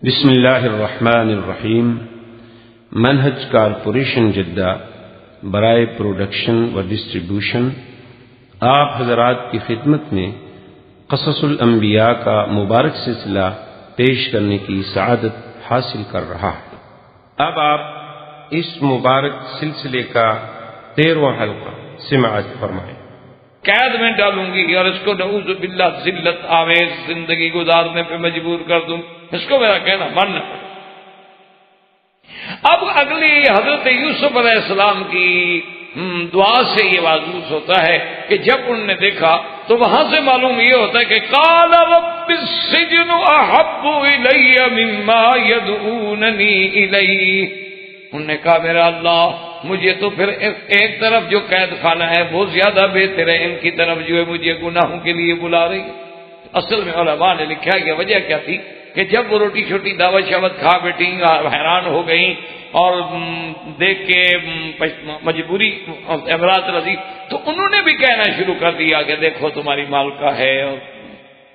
بسم اللہ الرحمن الرحیم۔ منہج کارپوریشن جدہ برائے پروڈکشن و ڈسٹریبیوشن آپ حضرات کی خدمت میں قصص الانبیاء کا مبارک سلسلہ پیش کرنے کی سعادت حاصل کر رہا ہے۔ اب آپ اس مبارک سلسلے کا 13واں حلقہ سماعت فرمائیں۔ قید میں ڈالوں گی اور اس کو نعوذ باللہ ذلت آمیز زندگی گزارنے پہ مجبور کر دوں، اس کو میرا کہنا ماننا پڑے۔ اب اگلی حضرت یوسف علیہ السلام کی دعا سے یہ واضح ہوتا ہے کہ جب انہوں نے دیکھا تو وہاں سے معلوم یہ ہوتا ہے کہ قال رب السجن احب الی مما یدعوننی الیہ، انہوں نے کہا میرا اللہ مجھے تو پھر ایک طرف جو قید خانہ ہے وہ زیادہ بہتر ہے، ان کی طرف جو ہے مجھے گناہوں کے لیے بلا رہی ہے۔ اصل میں علماء نے لکھا کہ وجہ کیا تھی کہ جب وہ روٹی چھوٹی دعوت شعوت کھا بیٹھی حیران ہو گئیں اور دیکھ کے مجبوری امراض رضی، تو انہوں نے بھی کہنا شروع کر دیا کہ دیکھو تمہاری مالکہ ہے اور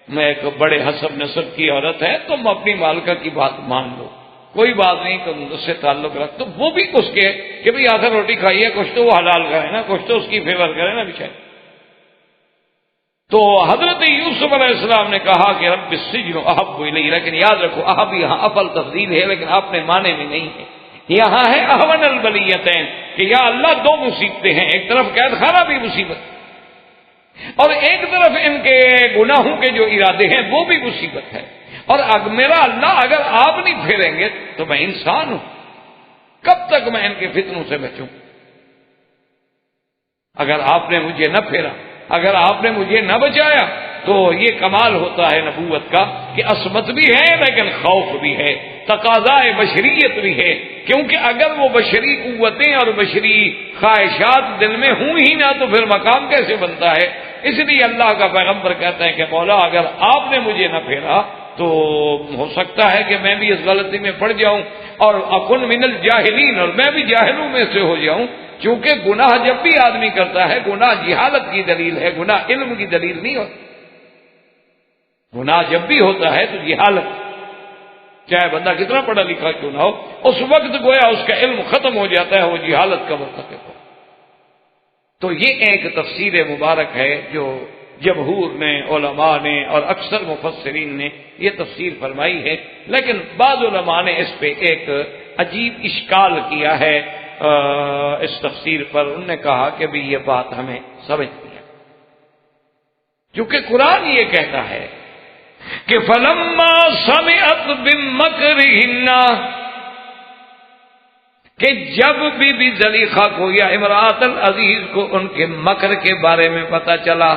میں ایک بڑے حسب نسب کی عورت ہے، تم اپنی مالکہ کی بات مان لو، کوئی بات نہیں، تم اس سے تعلق رکھ۔ تو وہ بھی اس کے کہ بھئی آخر روٹی کھائیے، کچھ تو وہ حلال کرے نا، کچھ تو اس کی فیور کرے نا بیچارے۔ تو حضرت یوسف علیہ السلام نے کہا کہ رب السجن احب الی، لیکن یاد رکھو احب یہاں افل تفضیل ہے، لیکن اپنے معنی میں نہیں ہے، یہاں ہے اہون البلیتین کہ یا اللہ دو مصیبتیں ہیں، ایک طرف قید خانہ بھی مصیبت اور ایک طرف ان کے گناہوں کے جو ارادے ہیں وہ بھی مصیبت ہے، اور میرا اللہ اگر آپ نہیں پھیریں گے تو میں انسان ہوں، کب تک میں ان کے فتنوں سے بچوں؟ اگر آپ نے مجھے نہ پھیرا، اگر آپ نے مجھے نہ بچایا تو یہ کمال ہوتا ہے نبوت کا کہ عصمت بھی ہے لیکن خوف بھی ہے، تقاضائے بشریت بھی ہے، کیونکہ اگر وہ بشری قوتیں اور بشری خواہشات دل میں ہوں ہی نہ تو پھر مقام کیسے بنتا ہے؟ اس لیے اللہ کا پیغمبر کہتا ہے کہ مولا اگر آپ نے مجھے نہ پھیرا تو ہو سکتا ہے کہ میں بھی اس غلطی میں پڑ جاؤں اور اکن من الجاہلین، اور میں بھی جاہلوں میں سے ہو جاؤں، کیونکہ گناہ جب بھی آدمی کرتا ہے گناہ جہالت کی دلیل ہے، گناہ علم کی دلیل نہیں ہوتا۔ گناہ جب بھی ہوتا ہے تو جہالت، چاہے بندہ کتنا پڑھا لکھا کیوں نہ ہو، اس وقت گویا اس کا علم ختم ہو جاتا ہے، وہ جہالت کا مرتکب ہو۔ تو یہ ایک تفسیر مبارک ہے جو جمہور نے، علماء نے اور اکثر مفسرین نے یہ تفسیر فرمائی ہے، لیکن بعض علماء نے اس پہ ایک عجیب اشکال کیا ہے اس تفسیر پر۔ انہوں نے کہا کہ بھی یہ بات ہمیں سمجھ نہیں ہے، کیونکہ قرآن یہ کہتا ہے کہ فلما سمعت بمکرہن، کہ جب بی زلیخا کو یا امرأۃ العزیز کو ان کے مکر کے بارے میں پتہ چلا،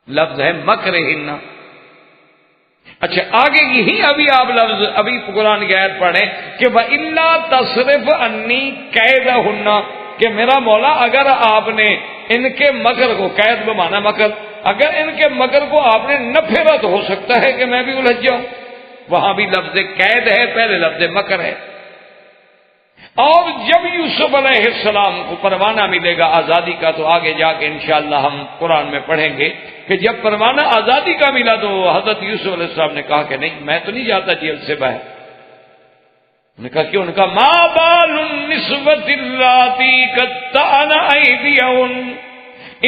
لفظ ہے مکرہن۔ اچھا آگے یہی آپ لفظ ابھی قرآن کی آیت پڑھیں کہ وَإِلَّا تَصْرِفْ عَنِّي كَيْدَهُنَّ، کہ میرا مولا اگر آپ نے ان کے مکر کو، قید بمعنی مکر، اگر ان کے مکر کو آپ نے نہ پھیرا تو ہو سکتا ہے کہ میں بھی الجھ جاؤں۔ وہاں بھی لفظ قید ہے، پہلے لفظ مکر ہے۔ اور جب یوسف علیہ السلام کو پروانہ ملے گا آزادی کا تو آگے جا کے انشاءاللہ ہم قرآن میں پڑھیں گے کہ جب پروانہ آزادی کا ملا تو حضرت یوسف علیہ السلام نے کہا کہ نہیں میں تو نہیں جاتا جیل سے باہر۔ انہوں نے کہا کیوں؟ ان کا ما بال النسوۃ اللاتی قطعن ایدیہن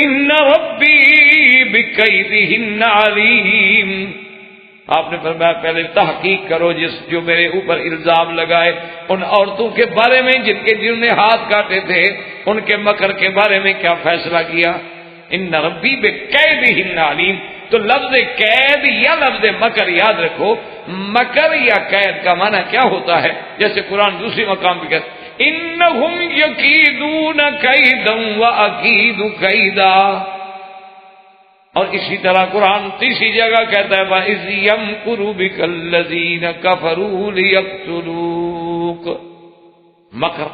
ان ربی بکیدہن علیم۔ آپ نے فرمایا پہلے تحقیق کرو جو میرے اوپر الزام لگائے ان عورتوں کے بارے میں جنہوں نے ہاتھ کاٹے تھے، ان کے مکر کے بارے میں کیا فیصلہ کیا۔ ان ربی بکیدہن علیم، تو لفظ قید یا لفظ مکر یاد رکھو، مکر یا قید کا معنی کیا ہوتا ہے؟ جیسے قرآن دوسری مقام پہ کہتا ہے انہم یکیدون کیدا واکید کیدا، اور اسی طرح قرآن تیسری جگہ کہتا ہے وَإِذْ يَمْكُرُ بِكَ الَّذِينَ كَفَرُوا لِيَقْتُلُوكَ، مکر۔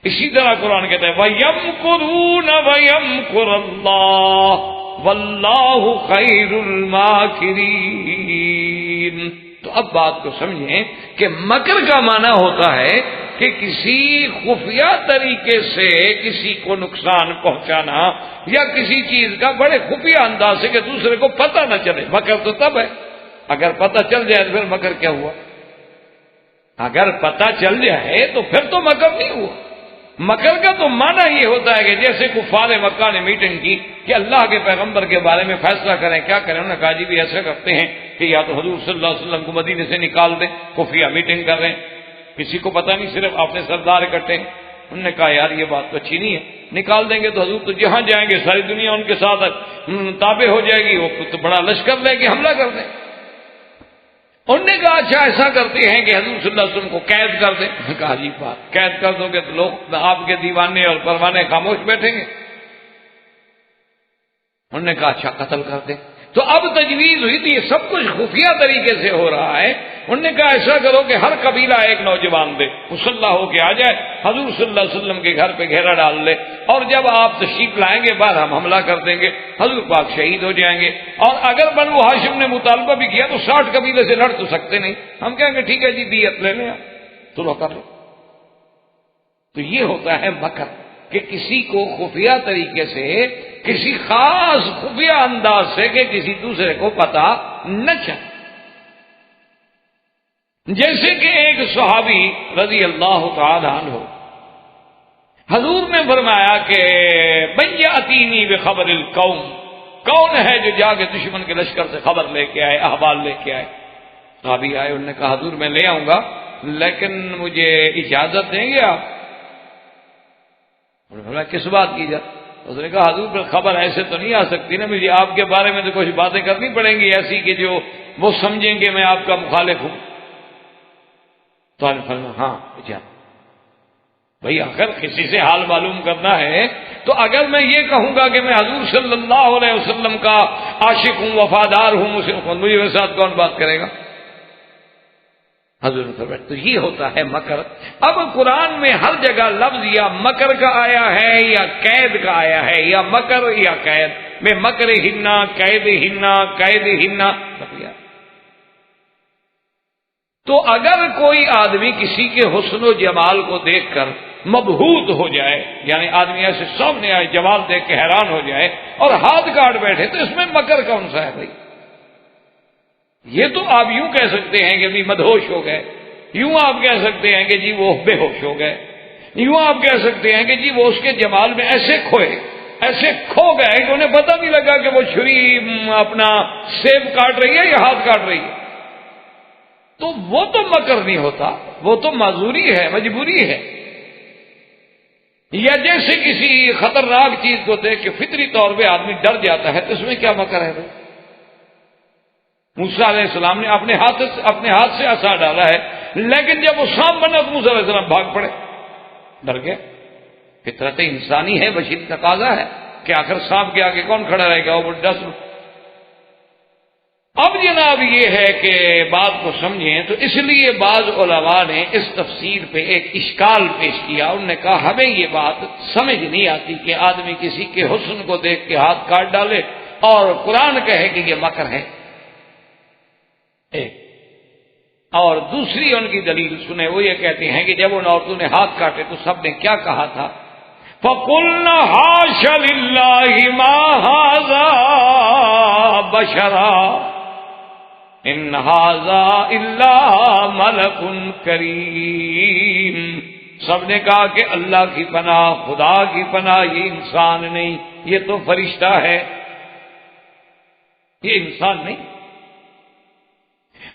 اسی طرح قرآن کہتا ہے وَيَمْكُرُونَ وَيَمْكُرُ اللَّهُ وَاللَّهُ خَيْرُ الْمَاكِرِينَ۔ تو اب بات کو سمجھیں کہ مکر کا معنی ہوتا ہے کہ کسی خفیہ طریقے سے کسی کو نقصان پہنچانا یا کسی چیز کا بڑے خفیہ انداز سے کہ دوسرے کو پتہ نہ چلے، مکر تو تب ہے اگر پتہ چل جائے تو پھر مکر کیا ہوا؟ اگر پتہ چل جائے تو پھر تو مکر نہیں ہوا. مکر کا تو معنی یہ ہوتا ہے کہ جیسے کفار مکہ نے میٹنگ کی کہ اللہ کے پیغمبر کے بارے میں فیصلہ کریں، کیا کریں؟ انہوں نے کہا جی بھی ایسا کرتے ہیں کہ یا تو حضور صلی اللہ علیہ وسلم کو مدینے سے نکال دیں. خفیہ میٹنگ کر رہے ہیں، کسی کو پتہ نہیں، صرف اپنے سردار اکٹھے ہیں. انہوں نے کہا یار یہ بات تو اچھی نہیں ہے، نکال دیں گے تو حضور تو جہاں جائیں گے ساری دنیا ان کے ساتھ تابع ہو جائے گی، وہ تو بڑا لشکر لے کے حملہ کر دیں. انہوں نے کہا اچھا ایسا کرتے ہیں کہ حضور صلی اللہ علیہ وسلم کو قید کر دیں. کہا جی بات قید کر دو گے تو لوگ آپ کے دیوانے اور پروانے خاموش بیٹھیں گے. انہوں نے کہا اچھا قتل کر دیں. تو اب تجویز ہوئی تھی، یہ سب کچھ خفیہ طریقے سے ہو رہا ہے. انہوں نے کہا ایسا کرو کہ ہر قبیلہ ایک نوجوان دے، مسلح ہو کے آ جائے، حضور صلی اللہ علیہ وسلم کے گھر پہ گھیرا ڈال لے، اور جب آپ تشریف لائیں گے بعد ہم حملہ کر دیں گے، حضور پاک شہید ہو جائیں گے. اور اگر بنو ہاشم نے مطالبہ بھی کیا تو 60 قبیلے سے لڑ تو سکتے نہیں، ہم کہیں گے ٹھیک ہے جی دیت لے لیں، تو کر لو. تو یہ ہوتا ہے مکر، کہ کسی کو خفیہ طریقے سے، کسی خاص خفیہ انداز سے کہ کسی دوسرے کو پتہ نہ چلے. جیسے کہ ایک صحابی رضی اللہ تعالی عنہ، حضور نے فرمایا کہ من یاتینی بخبر القوم، کون ہے جو جا کے دشمن کے لشکر سے خبر لے کے آئے، احوال لے کے آئے. صحابی آئے، انہوں نے کہا حضور میں لے آؤں گا لیکن مجھے اجازت دیں گے آپ؟ انہوں نے فرمایا کس بات کی اجازت؟ اس نے کہا حضور پر خبر ایسے تو نہیں آ سکتی نا، مجھے آپ کے بارے میں تو کچھ باتیں کرنی پڑیں گی ایسی کہ جو وہ سمجھیں گے میں آپ کا مخالف ہوں. تو آپ نے فرمایا ہاں اجازت. بھئی آخر کسی سے حال معلوم کرنا ہے تو اگر میں یہ کہوں گا کہ میں حضور صلی اللہ علیہ وسلم کا عاشق ہوں، وفادار ہوں، مجھے میرے ساتھ کون بات کرے گا؟ حضور نے فرمایا تو یہ ہوتا ہے مکر. اب قرآن میں ہر جگہ لفظ یا مکر کا آیا ہے یا قید کا آیا ہے، یا مکر یا قید میں مکر ہننا، قید ہننا، قید ہننا. تو اگر کوئی آدمی کسی کے حسن و جمال کو دیکھ کر مبہوت ہو جائے، یعنی آدمی ایسے سامنے آئے جمال دیکھ کے حیران ہو جائے اور ہاتھ کاٹ بیٹھے، تو اس میں مکر کون سا ہے بھائی؟ یہ تو آپ یوں کہہ سکتے ہیں کہ بھی مدہوش ہو گئے، یوں آپ کہہ سکتے ہیں کہ جی وہ بے ہوش ہو گئے، یوں آپ کہہ سکتے ہیں کہ جی وہ اس کے جمال میں ایسے کھوئے، ایسے کھو گئے کہ انہیں پتہ نہیں لگا کہ وہ چھری اپنا سیب کاٹ رہی ہے یا ہاتھ کاٹ رہی ہے. تو وہ تو مکر نہیں ہوتا، وہ تو معذوری ہے، مجبوری ہے. یا جیسے کسی خطرناک چیز کو دیکھ کے فطری طور پہ آدمی ڈر جاتا ہے، تو اس میں کیا مکر ہے بھائی؟ موسیٰ علیہ السلام نے اپنے ہاتھ سے عصا ڈالا ہے، لیکن جب وہ سانپ بنا تو موسیٰ علیہ السلام بھاگ پڑے، ڈر گئے. فطرت انسانی ہے، بشری تقاضا ہے کہ آخر سانپ کے آگے کون کھڑا رہے گا، وہ ڈس. اب جناب یہ ہے کہ بات کو سمجھیں، تو اس لیے بعض علماء نے اس تفسیر پہ ایک اشکال پیش کیا. انہوں نے کہا ہمیں یہ بات سمجھ نہیں آتی کہ آدمی کسی کے حسن کو دیکھ کے ہاتھ کاٹ ڈالے اور قرآن کہے کہ یہ مکر ہے. ایک اور دوسری ان کی دلیل سنیں، وہ یہ کہتے ہیں کہ جب ان عورتوں نے ہاتھ کاٹے تو سب نے کیا کہا تھا؟ فَقُلْنَا حَاشَ لِلَّهِ مَا هَذَا بَشَرًا ان ھذا الا ملک کریم. سب نے کہا کہ اللہ کی پناہ، خدا کی پناہ، یہ انسان نہیں، یہ تو فرشتہ ہے، یہ انسان نہیں.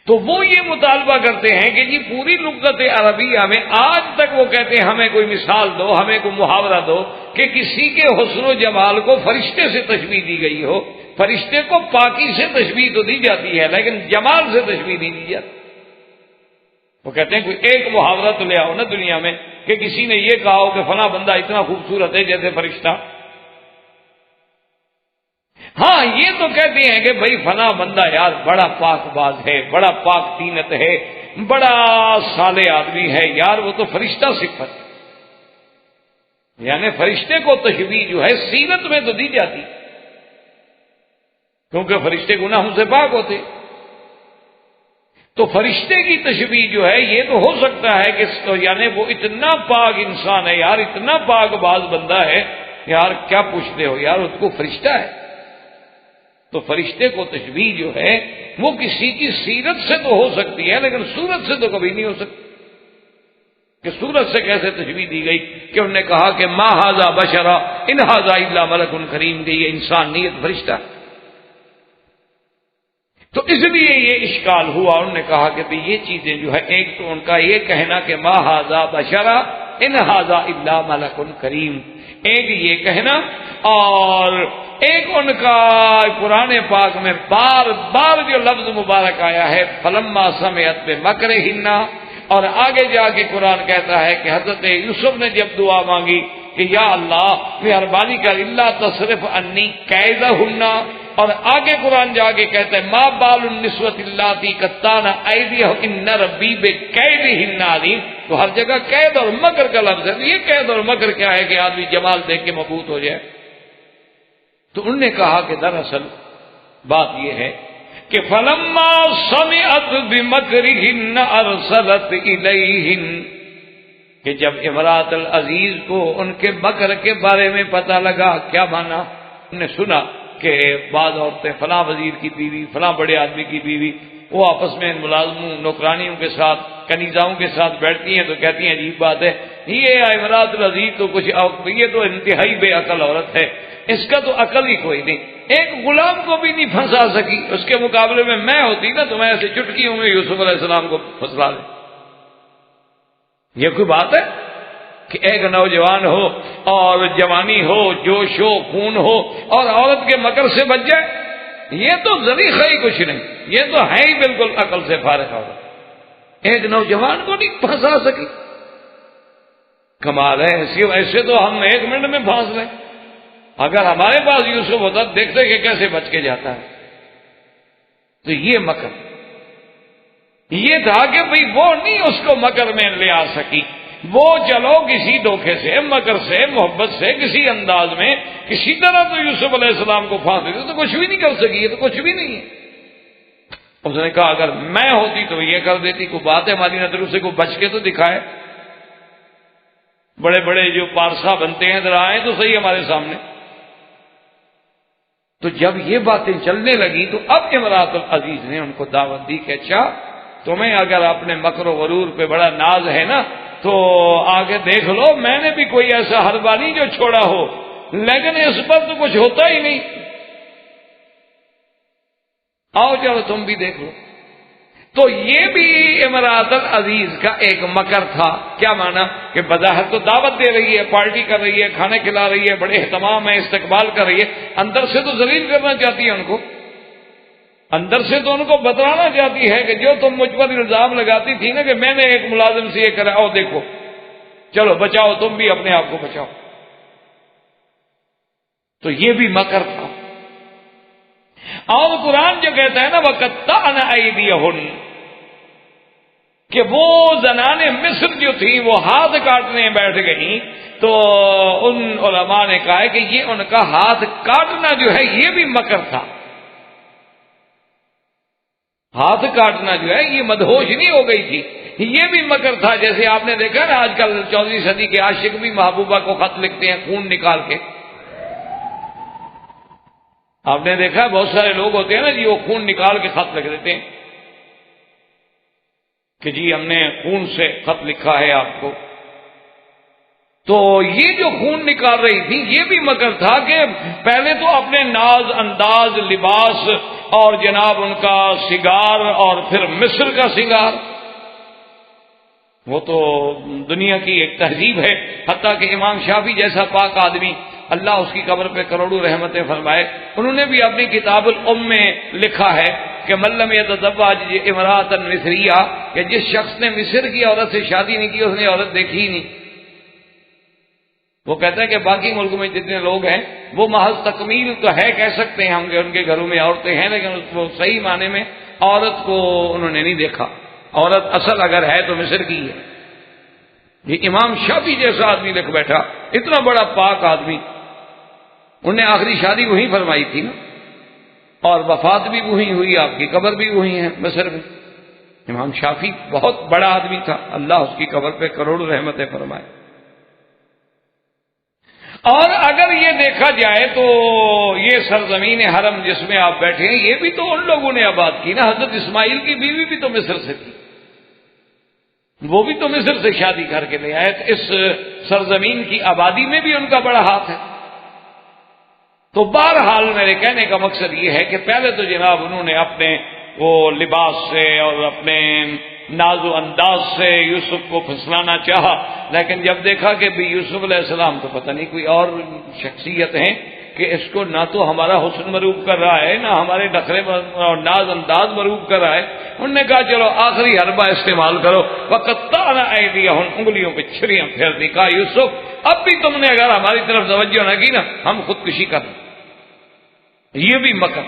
تو وہ یہ مطالبہ کرتے ہیں کہ جی پوری لغت عربیہ میں آج تک وہ کہتے ہیں ہمیں کوئی مثال دو، ہمیں کوئی محاورہ دو کہ کسی کے حسن و جمال کو فرشتے سے تشبیہ دی گئی ہو. فرشتے کو پاکی سے تشبیہ تو دی جاتی ہے لیکن جمال سے تشبیہ نہیں دی جاتی. وہ کہتے ہیں کوئی ایک محاورہ تو لے آؤ نا دنیا میں کہ کسی نے یہ کہا ہو کہ فلاں بندہ اتنا خوبصورت ہے جیسے فرشتہ. ہاں یہ تو کہتے ہیں کہ بھائی فلاں بندہ یار بڑا پاک باز ہے، بڑا پاک تینت ہے، بڑا صالح آدمی ہے، یار وہ تو فرشتہ صفت. یعنی فرشتے کو تشبیہ جو ہے سیرت میں تو دی جاتی کیونکہ فرشتے گناہوں سے پاک ہوتے. تو فرشتے کی تشبیہ جو ہے یہ تو ہو سکتا ہے کہ یعنی وہ اتنا پاک انسان ہے یار، اتنا پاک باز بندہ ہے یار، کیا پوچھتے ہو یار، اس کو فرشتہ ہے. تو فرشتے کو تشبیہ جو ہے وہ کسی کی سیرت سے تو ہو سکتی ہے لیکن صورت سے تو کبھی نہیں ہو سکتی، کہ صورت سے کیسے تشبیہ دی گئی کہ انہوں نے کہا کہ ما ھذا بشرا ان ھذا الا ملک کریم، کہ یہ انسان نہیں ہے فرشتہ۔ تو اس لیے یہ اشکال ہوا، انہوں نے کہا کہ بھئی یہ چیزیں جو ہے، ایک تو ان کا یہ کہنا کہ ما ھذا بشرا ان ھذا الا ملک کریم، ایک یہ کہنا، اور ایک ان کا قرآن پاک میں بار بار جو لفظ مبارک آیا ہے فلما سمعت بمکرہن، اور آگے جا کے قرآن کہتا ہے کہ حضرت یوسف نے جب دعا مانگی کہ یا اللہ مہربانی کر الا تصرف عنی کیدہن، اور آگے قرآن جا کے کہتا ہے ما بال النسوۃ اللاتی قطعن ایدیہن ربی بکیدہن علیم، تو ہر جگہ قید اور مکر کا لفظ ہے، تو یہ قید اور مکر کیا ہے کہ آدمی جمال دیکھ کے مبہوت ہو جائے؟ تو انہوں نے کہا کہ دراصل بات یہ ہے کہ فلما سمعت بمکرہن ارسلت الیہن، کہ جب امرات العزیز کو ان کے مکر کے بارے میں پتہ لگا، کیا مانا؟ انہوں نے سنا کہ بعض عورتیں فلاں وزیر کی بیوی، فلاں بڑے آدمی کی بیوی، وہ آپس میں ملازموں نوکرانیوں کے ساتھ، کنیزاؤں کے ساتھ بیٹھتی ہیں تو کہتی ہیں عجیب بات ہے، یہ امرات العزیز تو کچھ، یہ تو انتہائی بے عقل عورت ہے، اس کا تو عقل ہی کوئی نہیں، ایک غلام کو بھی نہیں پھنسا سکی، اس کے مقابلے میں میں ہوتی نا تو میں ایسے چٹکیوں میں یوسف علیہ السلام کو پھنسلا دیں۔ یہ کوئی بات ہے کہ ایک نوجوان ہو اور جوانی ہو، جوش ہو، خون ہو، اور عورت کے مکر سے بچ جائے؟ یہ تو ذریعہ ہی کچھ نہیں، یہ تو ہے ہی بالکل عقل سے فارغ عورت، ایک نوجوان کو نہیں پھنسا سکی، کمال ہے۔ ایسے تو ہم ایک منٹ میں پھانس لیں، اگر ہمارے پاس یوسف ہوتا دیکھتے کہ کیسے بچ کے جاتا ہے۔ تو یہ مکر یہ تھا کہ بھئی وہ نہیں اس کو مکر میں لے آ سکی، وہ چلو کسی دھوکے سے، مکر سے، محبت سے، کسی انداز میں کسی طرح تو یوسف علیہ السلام کو پھانس دیتے، تو کچھ بھی نہیں کر سکی، یہ تو کچھ بھی نہیں ہے۔ اس نے کہا اگر میں ہوتی تو یہ کر دیتی، کوئی بات ہے ہماری نظروں سے، کوئی بچ کے تو دکھائے، بڑے بڑے جو پارسا بنتے ہیں ذرا آئے تو صحیح ہمارے سامنے۔ تو جب یہ باتیں چلنے لگی تو اب امرات العزیز نے ان کو دعوت دی کہ اچھا تمہیں اگر اپنے مکر و غرور پہ بڑا ناز ہے نا تو آگے دیکھ لو، میں نے بھی کوئی ایسا حربہ نہیں جو چھوڑا ہو، لیکن اس پر تو کچھ ہوتا ہی نہیں، آؤ چلو تم بھی دیکھ لو۔ تو یہ بھی امرات العزیز کا ایک مکر تھا۔ کیا مانا؟ کہ بظاہر تو دعوت دے رہی ہے، پارٹی کر رہی ہے، کھانے کھلا رہی ہے، بڑے اہتمام ہے، استقبال کر رہی ہے، اندر سے تو ذلیل کرنا چاہتی ہے ان کو، اندر سے تو ان کو بتلانا چاہتی ہے کہ جو تم مجھ پر الزام لگاتی تھی نا کہ میں نے ایک ملازم سے یہ کرا، او دیکھو چلو بچاؤ، تم بھی اپنے آپ کو بچاؤ۔ تو یہ بھی مکر تھا۔ اور قرآن جو کہتا ہے نا وَقَطَّعْنَ أَيْدِيَهُنَّ، کہ وہ زنان مصر جو تھی وہ ہاتھ کاٹنے بیٹھ گئی، تو ان علماء نے کہا ہے کہ یہ ان کا ہاتھ کاٹنا جو ہے یہ بھی مکر تھا۔ ہاتھ کاٹنا جو ہے یہ مدہوش نہیں ہو گئی تھی، یہ بھی مکر تھا۔ جیسے آپ نے دیکھا نا آج کل 14ویں صدی کے عاشق بھی محبوبہ کو خط لکھتے ہیں خون نکال کے، آپ نے دیکھا بہت سارے لوگ ہوتے ہیں نا جی وہ خون نکال کے خط لکھ دیتے ہیں کہ جی ہم نے خون سے خط لکھا ہے آپ کو۔ تو یہ جو خون نکال رہی تھی یہ بھی مکر تھا کہ پہلے تو اپنے ناز انداز لباس اور جناب ان کا سنگار اور پھر مصر کا سنگار، وہ تو دنیا کی ایک تہذیب ہے۔ حتیٰ کہ امام شافعی جیسا پاک آدمی، اللہ اس کی قبر پہ کروڑوں رحمتیں فرمائے، انہوں نے بھی اپنی کتاب الام میں لکھا ہے کہ من لم یتزوج امرأة مصریہ، کہ جس شخص نے مصر کی عورت سے شادی نہیں کی اس نے عورت دیکھی ہی نہیں۔ وہ کہتا ہے کہ باقی ملکوں میں جتنے لوگ ہیں وہ محض تکمیل تو ہے، کہہ سکتے ہیں ہم کہ ان کے گھروں میں عورتیں ہیں، لیکن اس کو صحیح معنی میں عورت کو انہوں نے نہیں دیکھا، عورت اصل اگر ہے تو مصر کی ہے۔ یہ امام شافعی جیسا آدمی لکھ بیٹھا، اتنا بڑا پاک آدمی، انہوں نے آخری شادی وہیں فرمائی تھی نا، اور وفات بھی وہیں ہوئی، آپ کی قبر بھی وہیں ہے مصر میں۔ امام شافعی بہت بڑا آدمی تھا، اللہ اس کی قبر پہ کروڑوں رحمتیں فرمائے۔ اور اگر یہ دیکھا جائے تو یہ سرزمین حرم جس میں آپ بیٹھے ہیں یہ بھی تو ان لوگوں نے آباد کی نا. حضرت اسماعیل کی بیوی بھی تو مصر سے تھی, وہ بھی تو مصر سے شادی کر کے لے آئے. تو اس سرزمین کی آبادی میں بھی ان کا بڑا ہاتھ ہے. تو بہرحال میرے کہنے کا مقصد یہ ہے کہ پہلے تو جناب انہوں نے اپنے وہ لباس سے اور اپنے ناز و انداز سے یوسف کو پھسلانا چاہا, لیکن جب دیکھا کہ بھی یوسف علیہ السلام تو پتہ نہیں کوئی اور شخصیت ہیں کہ اس کو نہ تو ہمارا حسن مروب کر رہا ہے نہ ہمارے نخرے اور ناز انداز مروب کر رہا ہے, انہوں نے کہا چلو آخری حربہ استعمال کرو. وقطعنا ایدیہن, انگلیوں پہ چھریاں پھیر دی. کہا یوسف اب بھی تم نے اگر ہماری طرف توجہ نہ کی نا ہم خودکشی کر دیں. یہ بھی مکر.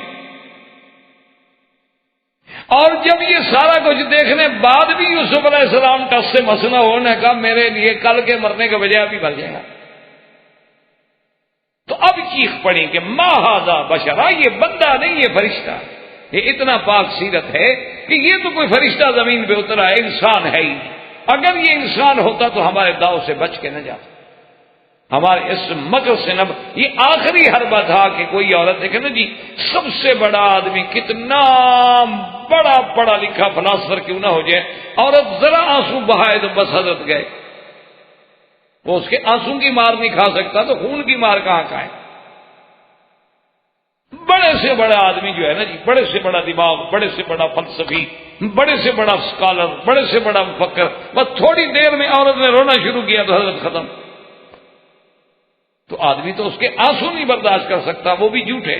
اور جب یہ سارا کچھ دیکھنے بعد بھی یوسف علیہ السلام ٹس سے مسنا ہونے کا میرے لیے کل کے مرنے کے بجائے ابھی مر جائے گا, تو اب چیخ پڑی کہ ما ھذا بشرا, یہ بندہ نہیں یہ فرشتہ. یہ اتنا پاک سیرت ہے کہ یہ تو کوئی فرشتہ زمین پہ اترا ہے, انسان ہے ہی. اگر یہ انسان ہوتا تو ہمارے داؤ سے بچ کے نہ جاتا, ہمارے اس مکر سے نہ. یہ آخری حربہ تھا کہ کوئی عورت دیکھے نا جی, سب سے بڑا آدمی کتنا بڑا پڑھا لکھا فلاسفر کیوں نہ ہو جائے, عورت ذرا آنسو بہائے تو بس حضرت گئے. وہ اس کے آنسو کی مار نہیں کھا سکتا تو خون کی مار کہاں کھائے. بڑے سے بڑا آدمی جو ہے نا جی, بڑے سے بڑا دماغ, بڑے سے بڑا فلسفی, بڑے سے بڑا اسکالر, بڑے سے بڑا مفکر, بس تھوڑی دیر میں عورت نے رونا شروع کیا تو حضرت ختم. تو آدمی تو اس کے آنسو نہیں برداشت کر سکتا, وہ بھی جھوٹے.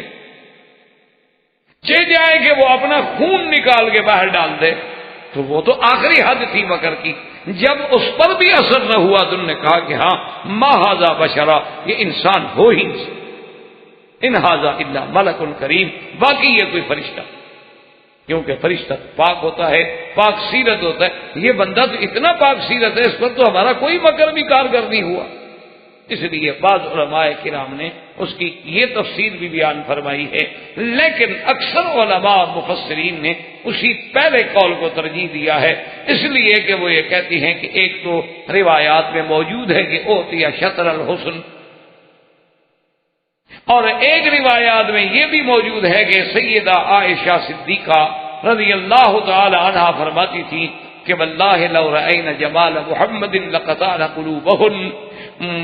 چہ جائے کہ وہ اپنا خون نکال کے باہر ڈال دے تو وہ تو آخری حد تھی مکر کی. جب اس پر بھی اثر نہ ہوا تو انہوں نے کہا کہ ہاں ما ھذا بشرا, یہ انسان ہو ہی نہیں, ان ھذا الا ملک کریم, باقی یہ کوئی فرشتہ, کیونکہ فرشتہ پاک ہوتا ہے, پاک سیرت ہوتا ہے. یہ بندہ تو اتنا پاک سیرت ہے, اس پر تو ہمارا کوئی مکر بھی کارگر نہیں ہوا. اس لیے بعض علماء کرام نے اس کی یہ تفسیر بھی بیان فرمائی ہے, لیکن اکثر علماء مفسرین نے اسی پہلے قول کو ترجیح دیا ہے, اس لیے کہ وہ یہ کہتی ہیں کہ ایک تو روایات میں موجود ہے کہ اوتیا شطر الحسن, اور ایک روایات میں یہ بھی موجود ہے کہ سیدہ عائشہ صدیقہ رضی اللہ تعالی عنہا فرماتی تھی کہ واللہ لو رأینا جمال محمد لقطعنا قلوبہن.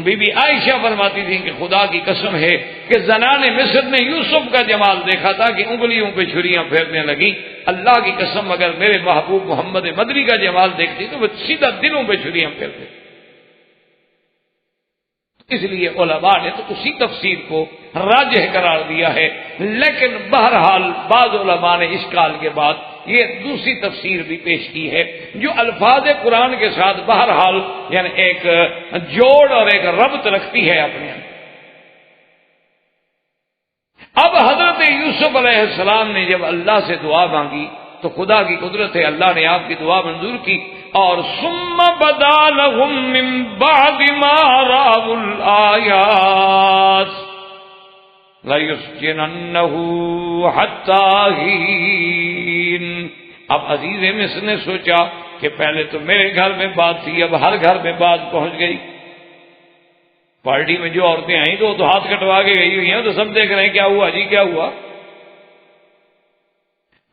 بی بی عائشہ فرماتی تھی کہ خدا کی قسم ہے کہ زنان مصر نے یوسف کا جمال دیکھا تھا کہ انگلیوں پہ چھریاں پھیرنے لگی. اللہ کی قسم اگر میرے محبوب محمد مدنی کا جمال دیکھتی تو وہ سیدھا دلوں پہ چھریاں پھیرتے. اس لیے علماء نے تو اسی تفسیر کو راجح قرار دیا ہے, لیکن بہرحال بعض علماء نے اشکال کے بعد یہ دوسری تفسیر بھی پیش کی ہے جو الفاظ قرآن کے ساتھ بہرحال یعنی ایک جوڑ اور ایک ربط رکھتی ہے اپنے اندر. اب حضرت یوسف علیہ السلام نے جب اللہ سے دعا مانگی تو خدا کی قدرت ہے, اللہ نے آپ کی دعا منظور کی. اور ثم بدا لهم من بعد ما رأوا الآيات لَيُسْجِنَنَّهُ حَتَّى حِينٍ. اب عزیز مصر نے سوچا کہ پہلے تو میرے گھر میں بات تھی, اب ہر گھر میں بات پہنچ گئی. پارٹی میں جو عورتیں آئیں تو وہ تو ہاتھ کٹوا کے گئی ہوئی ہیں, تو سب دیکھ رہے ہیں کیا ہوا جی کیا ہوا.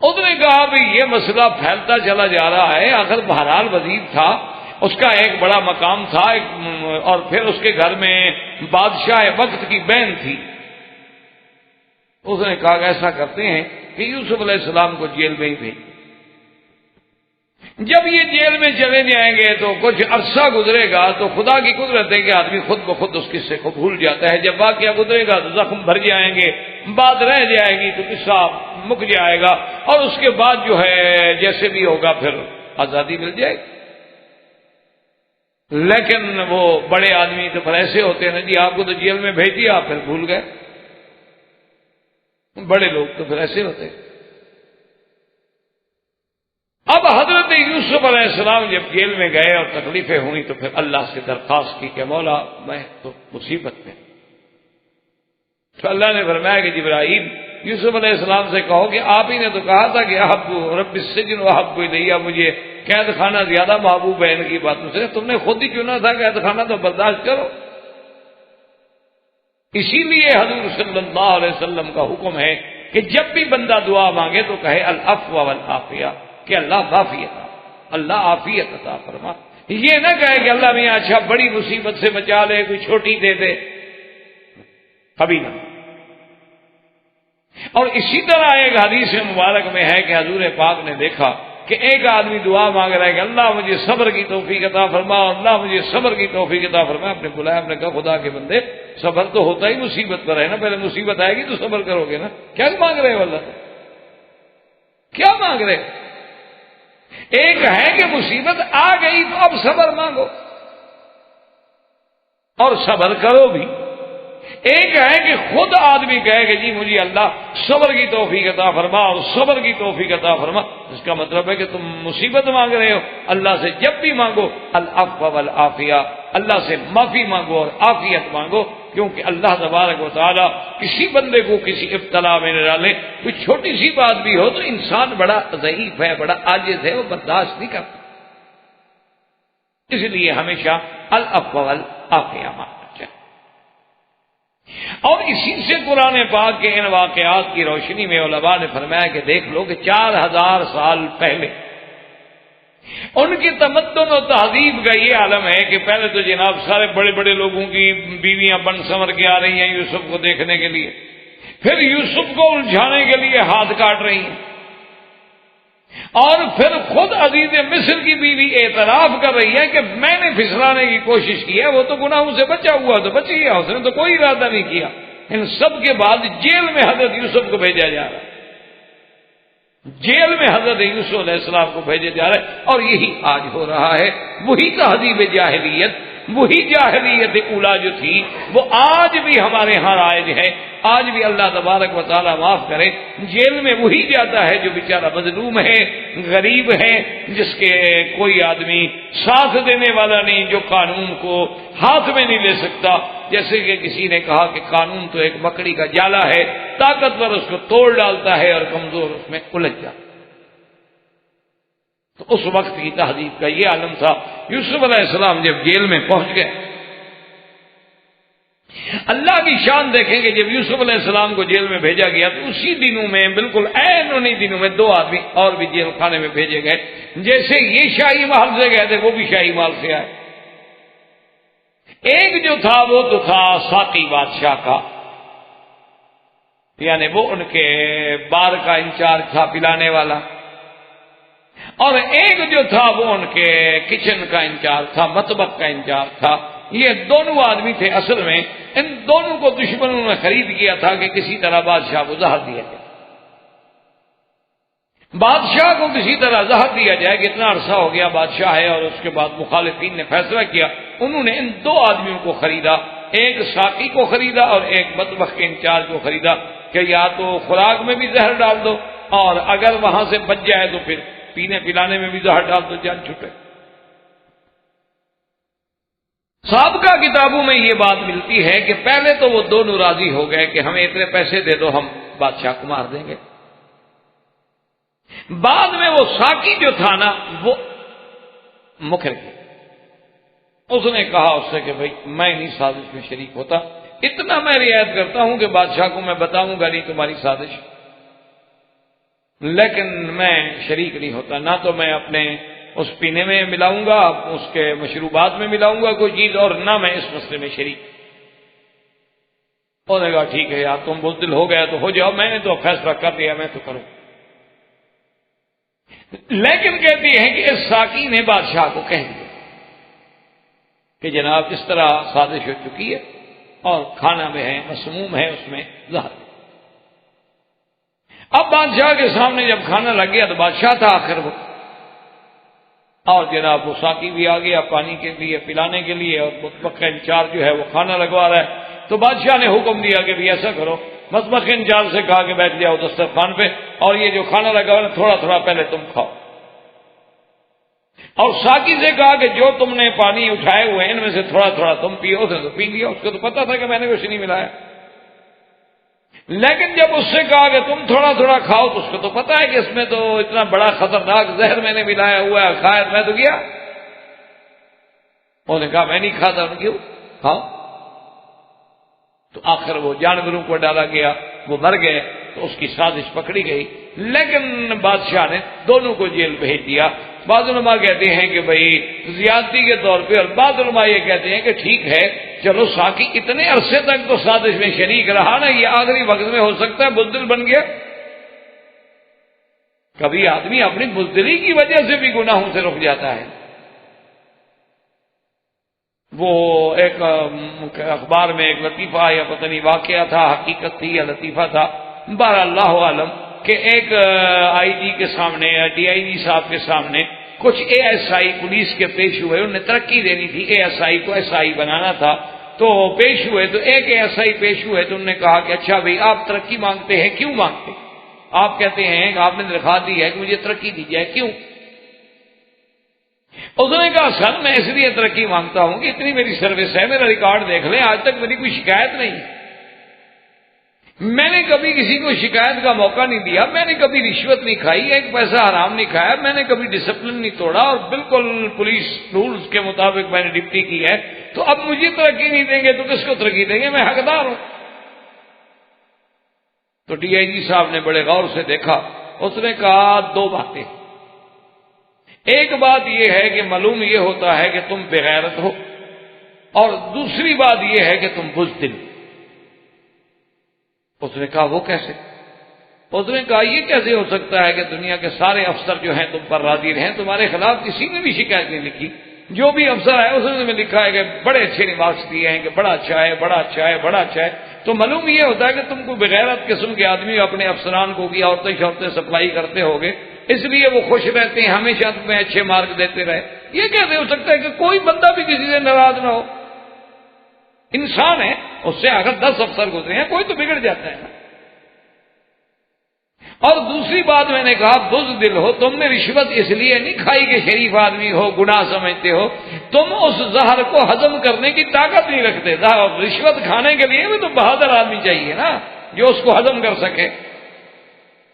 اس نے کہا بھی یہ مسئلہ پھیلتا چلا جا رہا ہے, آخر بہرحال وزیر تھا, اس کا ایک بڑا مقام تھا, اور پھر اس کے گھر میں بادشاہ وقت کی بہن تھی. اس نے کہا کہ ایسا کرتے ہیں کہ یوسف علیہ السلام کو جیل میں ہی بھیج. جب یہ جیل میں چلے جائیں گے تو کچھ عرصہ گزرے گا تو خدا کی قدرت ہے کہ آدمی خود بخود اس قصے کو بھول جاتا ہے. جب واقعہ گزرے گا تو زخم بھر جائیں گے, بات رہ جائے گی تو قصہ مک جائے گا, اور اس کے بعد جو ہے جیسے بھی ہوگا پھر آزادی مل جائے گی. لیکن وہ بڑے آدمی تو پھر ایسے ہوتے ہیں نا جی, آپ کو تو جیل میں بھیج دیا پھر بھول گئے. بڑے لوگ تو پھر ایسے ہوتے ہیں. اب حضرت یوسف علیہ السلام جب جیل میں گئے اور تکلیفیں ہوئی تو پھر اللہ سے درخواست کی کہ مولا میں تو مصیبت میں. تو اللہ نے فرمایا کہ جبرائیل یوسف علیہ السلام سے کہو کہ آپ ہی نے تو کہا تھا کہ احب رب السجن واحب الیہ, مجھے قید خانہ زیادہ محبوب ہے ان کی باتوں سے. تم نے خود ہی چنا تھا قید خانہ, تو برداشت کرو. اسی لیے حضور صلی اللہ علیہ وسلم کا حکم ہے کہ جب بھی بندہ دعا مانگے تو کہے العفو والعافیہ، کہ اللہ عافیت، اللہ عافیت عطا فرما. یہ نہ کہے کہ اللہ میاں اچھا بڑی مصیبت سے بچا لے، کوئی چھوٹی دے دے، کبھی نہ. اور اسی طرح ایک حدیث مبارک میں ہے کہ حضور پاک نے دیکھا کہ ایک آدمی دعا مانگ رہا ہے کہ اللہ مجھے صبر کی توفیق عطا فرما، اللہ مجھے صبر کی توفیق عطا فرما. آپ نے بلایا، آپ نے کہا خدا کے بندے صبر تو ہوتا ہی مصیبت پر ہے نا، پہلے مصیبت آئے گی تو صبر کرو گے نا. کیا مانگ رہے ہو اللہ سے؟ کیا مانگ رہے؟ ایک ہے کہ مصیبت آ گئی تو اب صبر مانگو اور صبر کرو بھی. ایک ہے کہ خود آدمی کہے کہ جی مجھے اللہ صبر کی توفیق عطا فرما اور صبر کی توفیق عطا فرما. اس کا مطلب ہے کہ تم مصیبت مانگ رہے ہو، اللہ سے جب بھی مانگو العفو والعافیہ، اللہ سے معافی مانگو اور عافیت مانگو، کیونکہ اللہ تبارک و تعالی کسی بندے کو کسی ابتلا میں نہ ڈالے. کوئی چھوٹی سی بات بھی ہو تو انسان بڑا ضعیف ہے، بڑا عاجز ہے، وہ برداشت نہیں کرتا. اس لیے ہمیشہ العفو والعافیہ مانگنا چاہیے. اور اسی سے قرآن پاک کے ان واقعات کی روشنی میں علماء نے فرمایا کہ دیکھ لو کہ 4000 سال پہلے ان کی تمدن و تہذیب کا یہ عالم ہے کہ پہلے تو جناب سارے بڑے بڑے لوگوں کی بیویاں بن سنور کے آ رہی ہیں یوسف کو دیکھنے کے لیے، پھر یوسف کو الجھانے کے لیے ہاتھ کاٹ رہی ہیں، اور پھر خود عزیز مصر کی بیوی اعتراف کر رہی ہے کہ میں نے پھسلانے کی کوشش کی ہے، وہ تو گناہوں سے بچا ہوا تو بچ گیا، اس نے تو کوئی ارادہ نہیں کیا. ان سب کے بعد جیل میں حضرت یوسف کو بھیجا جا رہا ہے، جیل میں حضرت یوسف علیہ السلام کو بھیجے جا رہے ہیں. اور یہی آج ہو رہا ہے، وہی تہذیب جاہلیت، وہی جاہلیت اولا جو تھی وہ آج بھی ہمارے ہاں رائج ہے. آج بھی اللہ تبارک و تعالیٰ معاف کرے، جیل میں وہی جاتا ہے جو بیچارہ مظلوم ہے، غریب ہے، جس کے کوئی آدمی ساتھ دینے والا نہیں، جو قانون کو ہاتھ میں نہیں لے سکتا. جیسے کہ کسی نے کہا کہ قانون تو ایک مکڑی کا جالا ہے، طاقتور اس کو توڑ ڈالتا ہے اور کمزور اس میں الجھ جاتا. تو اس وقت کی تہذیب کا یہ عالم تھا. یوسف علیہ السلام جب جیل میں پہنچ گئے، اللہ کی شان دیکھیں کہ جب یوسف علیہ السلام کو جیل میں بھیجا گیا تو اسی دنوں میں، بالکل عین انہی دنوں میں 2 آدمی اور بھی جیل خانے میں بھیجے گئے. جیسے یہ شاہی محل سے گئے تھے وہ بھی شاہی محل سے آئے. ایک جو تھا وہ تو تھا ساقی بادشاہ کا، یعنی وہ ان کے بار کا انچارج تھا، پلانے والا. اور ایک جو تھا وہ ان کے کچن کا انچارج تھا، مطبخ کا انچارج تھا. یہ دونوں آدمی تھے. اصل میں ان دونوں کو دشمنوں نے خرید کیا تھا کہ کسی طرح بادشاہ کو زہر دیا جائے، بادشاہ کو کسی طرح زہر دیا جائے. کہ اتنا عرصہ ہو گیا بادشاہ ہے، اور اس کے بعد مخالفین نے فیصلہ کیا، انہوں نے ان 2 آدمیوں کو خریدا، ایک ساقی کو خریدا اور ایک مطبخ کے انچارج کو خریدا کہ یا تو خوراک میں بھی زہر ڈال دو، اور اگر وہاں سے بچ جائے تو پھر پینے پلانے میں بھی زہر ڈال دو، جان چھٹے. سابقہ کتابوں میں یہ بات ملتی ہے کہ پہلے تو وہ دونوں راضی ہو گئے کہ ہمیں اتنے پیسے دے دو، ہم بادشاہ کو مار دیں گے. بعد میں وہ ساقی جو تھا نا وہ مکر گیا. اس نے کہا اس سے کہ بھائی میں نہیں سازش میں شریک ہوتا، اتنا میں رعایت کرتا ہوں کہ بادشاہ کو میں بتاؤں گا نہیں تمہاری سازش، لیکن میں شریک نہیں ہوتا. نہ تو میں اپنے اس پینے میں ملاؤں گا، اس کے مشروبات میں ملاؤں گا کوئی چیز، اور نہ میں اس مسئلے میں شریک. انہوں نے کہا ٹھیک ہے یار تم بزدل ہو گیا تو ہو جاؤ، میں نے تو فیصلہ کر دیا، میں تو کروں. لیکن کہتی ہے کہ اس ساقی نے بادشاہ کو کہہ دیا کہ جناب اس طرح سازش ہو چکی ہے اور کھانا میں ہے، مسموم ہے، اس میں زہر. اب بادشاہ کے سامنے جب کھانا لگ گیا تو بادشاہ تھا آخر وہ، اور جناب وہ ساقی بھی آ گیا پانی کے لیے پلانے کے لیے، اور مطبخ کا انچارج جو ہے وہ کھانا لگوا رہا ہے. تو بادشاہ نے حکم دیا کہ بھی ایسا کرو، مطبخ کے انچارج سے کہا کہ بیٹھ جاؤ دسترخوان پہ، اور یہ جو کھانا لگا ہوا ہے تھوڑا تھوڑا پہلے تم کھاؤ. اور ساقی سے کہا کہ جو تم نے پانی اٹھائے ہوئے ان میں سے تھوڑا تھوڑا تم پیو. اس نے تو پی لیا، اس کو تو پتا تھا کہ میں نے کچھ نہیں ملایا. لیکن جب اس سے کہا کہ تم تھوڑا تھوڑا کھاؤ تو اس کو تو پتا ہے کہ اس میں تو اتنا بڑا خطرناک زہر میں نے ملایا ہوا ہے، خیر میں تو گیا. انہوں نے کہا میں نہیں کھاتا. ان کیوں کھاؤ. تو آخر وہ جانوروں کو ڈالا گیا، وہ مر گئے، تو اس کی سازش پکڑی گئی، لیکن بادشاہ نے دونوں کو جیل بھیج دیا۔ بعض علماء کہتے ہیں کہ بھئی زیادتی کے طور پہ، اور بعض علماء یہ کہتے ہیں کہ ٹھیک ہے چلو ساقی اتنے عرصے تک تو سازش میں شریک رہا نا، یہ آخری وقت میں ہو سکتا ہے بزدل بن گیا۔ کبھی آدمی اپنی بزدلی کی وجہ سے بھی گناہوں سے رک جاتا ہے۔ وہ ایک اخبار میں ایک لطیفہ یا پتہ نہیں واقعہ تھا، حقیقت تھی یا لطیفہ تھا، بہرحال اللہ عالم، کہ ایک آئی جی کے سامنے یا ڈی آئی جی صاحب کے سامنے کچھ اے ایس آئی پولیس کے پیش ہوئے، انہیں ترقی دینی تھی، اے ایس آئی کو ایس آئی بنانا تھا، تو پیش ہوئے، تو ایک اے ایس آئی پیش ہوئے تو انہوں نے کہا کہ اچھا بھائی آپ ترقی مانگتے ہیں، کیوں مانگتے؟ آپ کہتے ہیں کہ آپ نے درخواست دی ہے کہ مجھے ترقی دی جائے، کیوں؟ اس نے کہا سر میں اس لیے ترقی مانگتا ہوں کہ اتنی میری سروس ہے، میرا ریکارڈ دیکھ لیں، آج تک میری کوئی شکایت نہیں، میں نے کبھی کسی کو شکایت کا موقع نہیں دیا، میں نے کبھی رشوت نہیں کھائی، ایک پیسہ حرام نہیں کھایا، میں نے کبھی ڈسپلن نہیں توڑا، اور بالکل پولیس رولز کے مطابق میں نے ڈپٹی کی ہے، تو اب مجھے ترقی نہیں دیں گے تو کس کو ترقی دیں گے؟ میں حقدار ہوں۔ تو ڈی آئی جی صاحب نے بڑے غور سے دیکھا، اس نے کہا دو باتیں، ایک بات یہ ہے کہ معلوم یہ ہوتا ہے کہ تم بغیرت ہو، اور دوسری بات یہ ہے کہ تم بزدل۔ اس نے کہا وہ کیسے؟ اس نے کہا یہ کیسے ہو سکتا ہے کہ دنیا کے سارے افسر جو ہیں تم پر راضی رہیں، تمہارے خلاف کسی نے بھی شکایت نہیں لکھی، جو بھی افسر ہے اس نے لکھا ہے کہ بڑے اچھے ریمارکس دیے ہیں کہ بڑا اچھا ہے، بڑا اچھا ہے، بڑا اچھا ہے، تو معلوم یہ ہوتا ہے کہ تم کو بغیرت قسم کے آدمی اپنے افسران کو کی عورتیں شورتیں سپلائی کرتے ہوگے، اس لیے وہ خوش رہتے ہیں، ہمیشہ تمہیں اچھے مارک دیتے رہے۔ یہ کیسے ہو سکتا ہے کہ کوئی بندہ بھی کسی سے ناراض نہ ہو؟ انسان ہے، اس سے اگر 10 افسر گزرے ہیں کوئی تو بگڑ جاتا ہے نا۔ اور دوسری بات میں نے کہا بزدل ہو، تم نے رشوت اس لیے نہیں کھائی کہ شریف آدمی ہو، گناہ سمجھتے ہو، تم اس زہر کو ہضم کرنے کی طاقت نہیں رکھتے، رشوت کھانے کے لیے بھی تو بہادر آدمی چاہیے نا جو اس کو ہضم کر سکے۔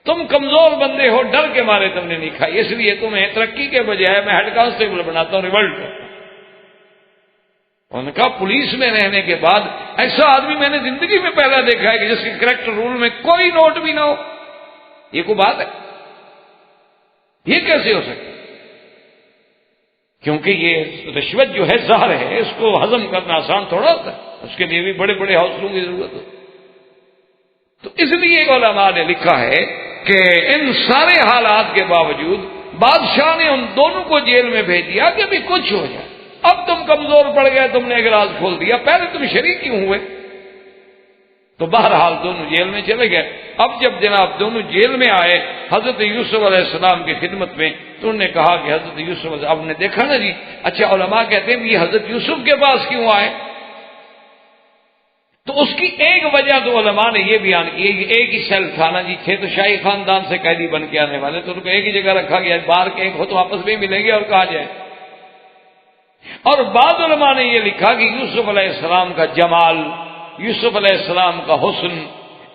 تم کمزور بندے ہو، ڈر کے مارے تم نے نہیں کھائی، اس لیے تمہیں ترقی کے بجائے میں ہیڈ کانسٹیبل بناتا ہوں، ریولٹ کرتا ہوں۔ انہوں نے کہا پولیس میں رہنے کے بعد ایسا آدمی میں نے زندگی میں پہلا دیکھا ہے کہ جس کے کریکٹر رول میں کوئی نوٹ بھی نہ ہو، یہ کوئی بات ہے؟ یہ کیسے ہو سکتا؟ کیونکہ یہ رشوت جو ہے زہر ہے، اس کو ہضم کرنا آسان تھوڑا ہوتا ہے، اس کے لیے بھی بڑے بڑے حوصلوں کی ضرورت ہے۔ تو اس لیے علماء نے لکھا ہے کہ ان سارے حالات کے باوجود بادشاہ نے ان دونوں کو جیل میں بھیج دیا کہ ابھی کچھ ہو جائے، اب تم کمزور پڑ گئے، تم نے ایک راز کھول دیا، پہلے تم شریک کیوں ہوئے؟ تو بہرحال دونوں جیل میں چلے گئے۔ اب جب جناب دونوں جیل میں آئے حضرت یوسف علیہ السلام کی خدمت میں، تو انہوں نے کہا کہ حضرت یوسف علیہ السلام، اب نے دیکھا نا جی، اچھا علماء کہتے ہیں یہ حضرت یوسف کے پاس کیوں آئے؟ تو اس کی ایک وجہ تو علماء نے یہ بیان کی ہے کہ ایک ہی سیل تھا نا جی، تھے تو شاہی خاندان سے قیدی بن کے آنے والے، تو ان کو ایک ہی جگہ رکھا گیا، باہر کے ایک ہو تو آپس میں ملیں گے اور کہا جائے۔ اور بعض علماء نے یہ لکھا کہ یوسف علیہ السلام کا جمال، یوسف علیہ السلام کا حسن،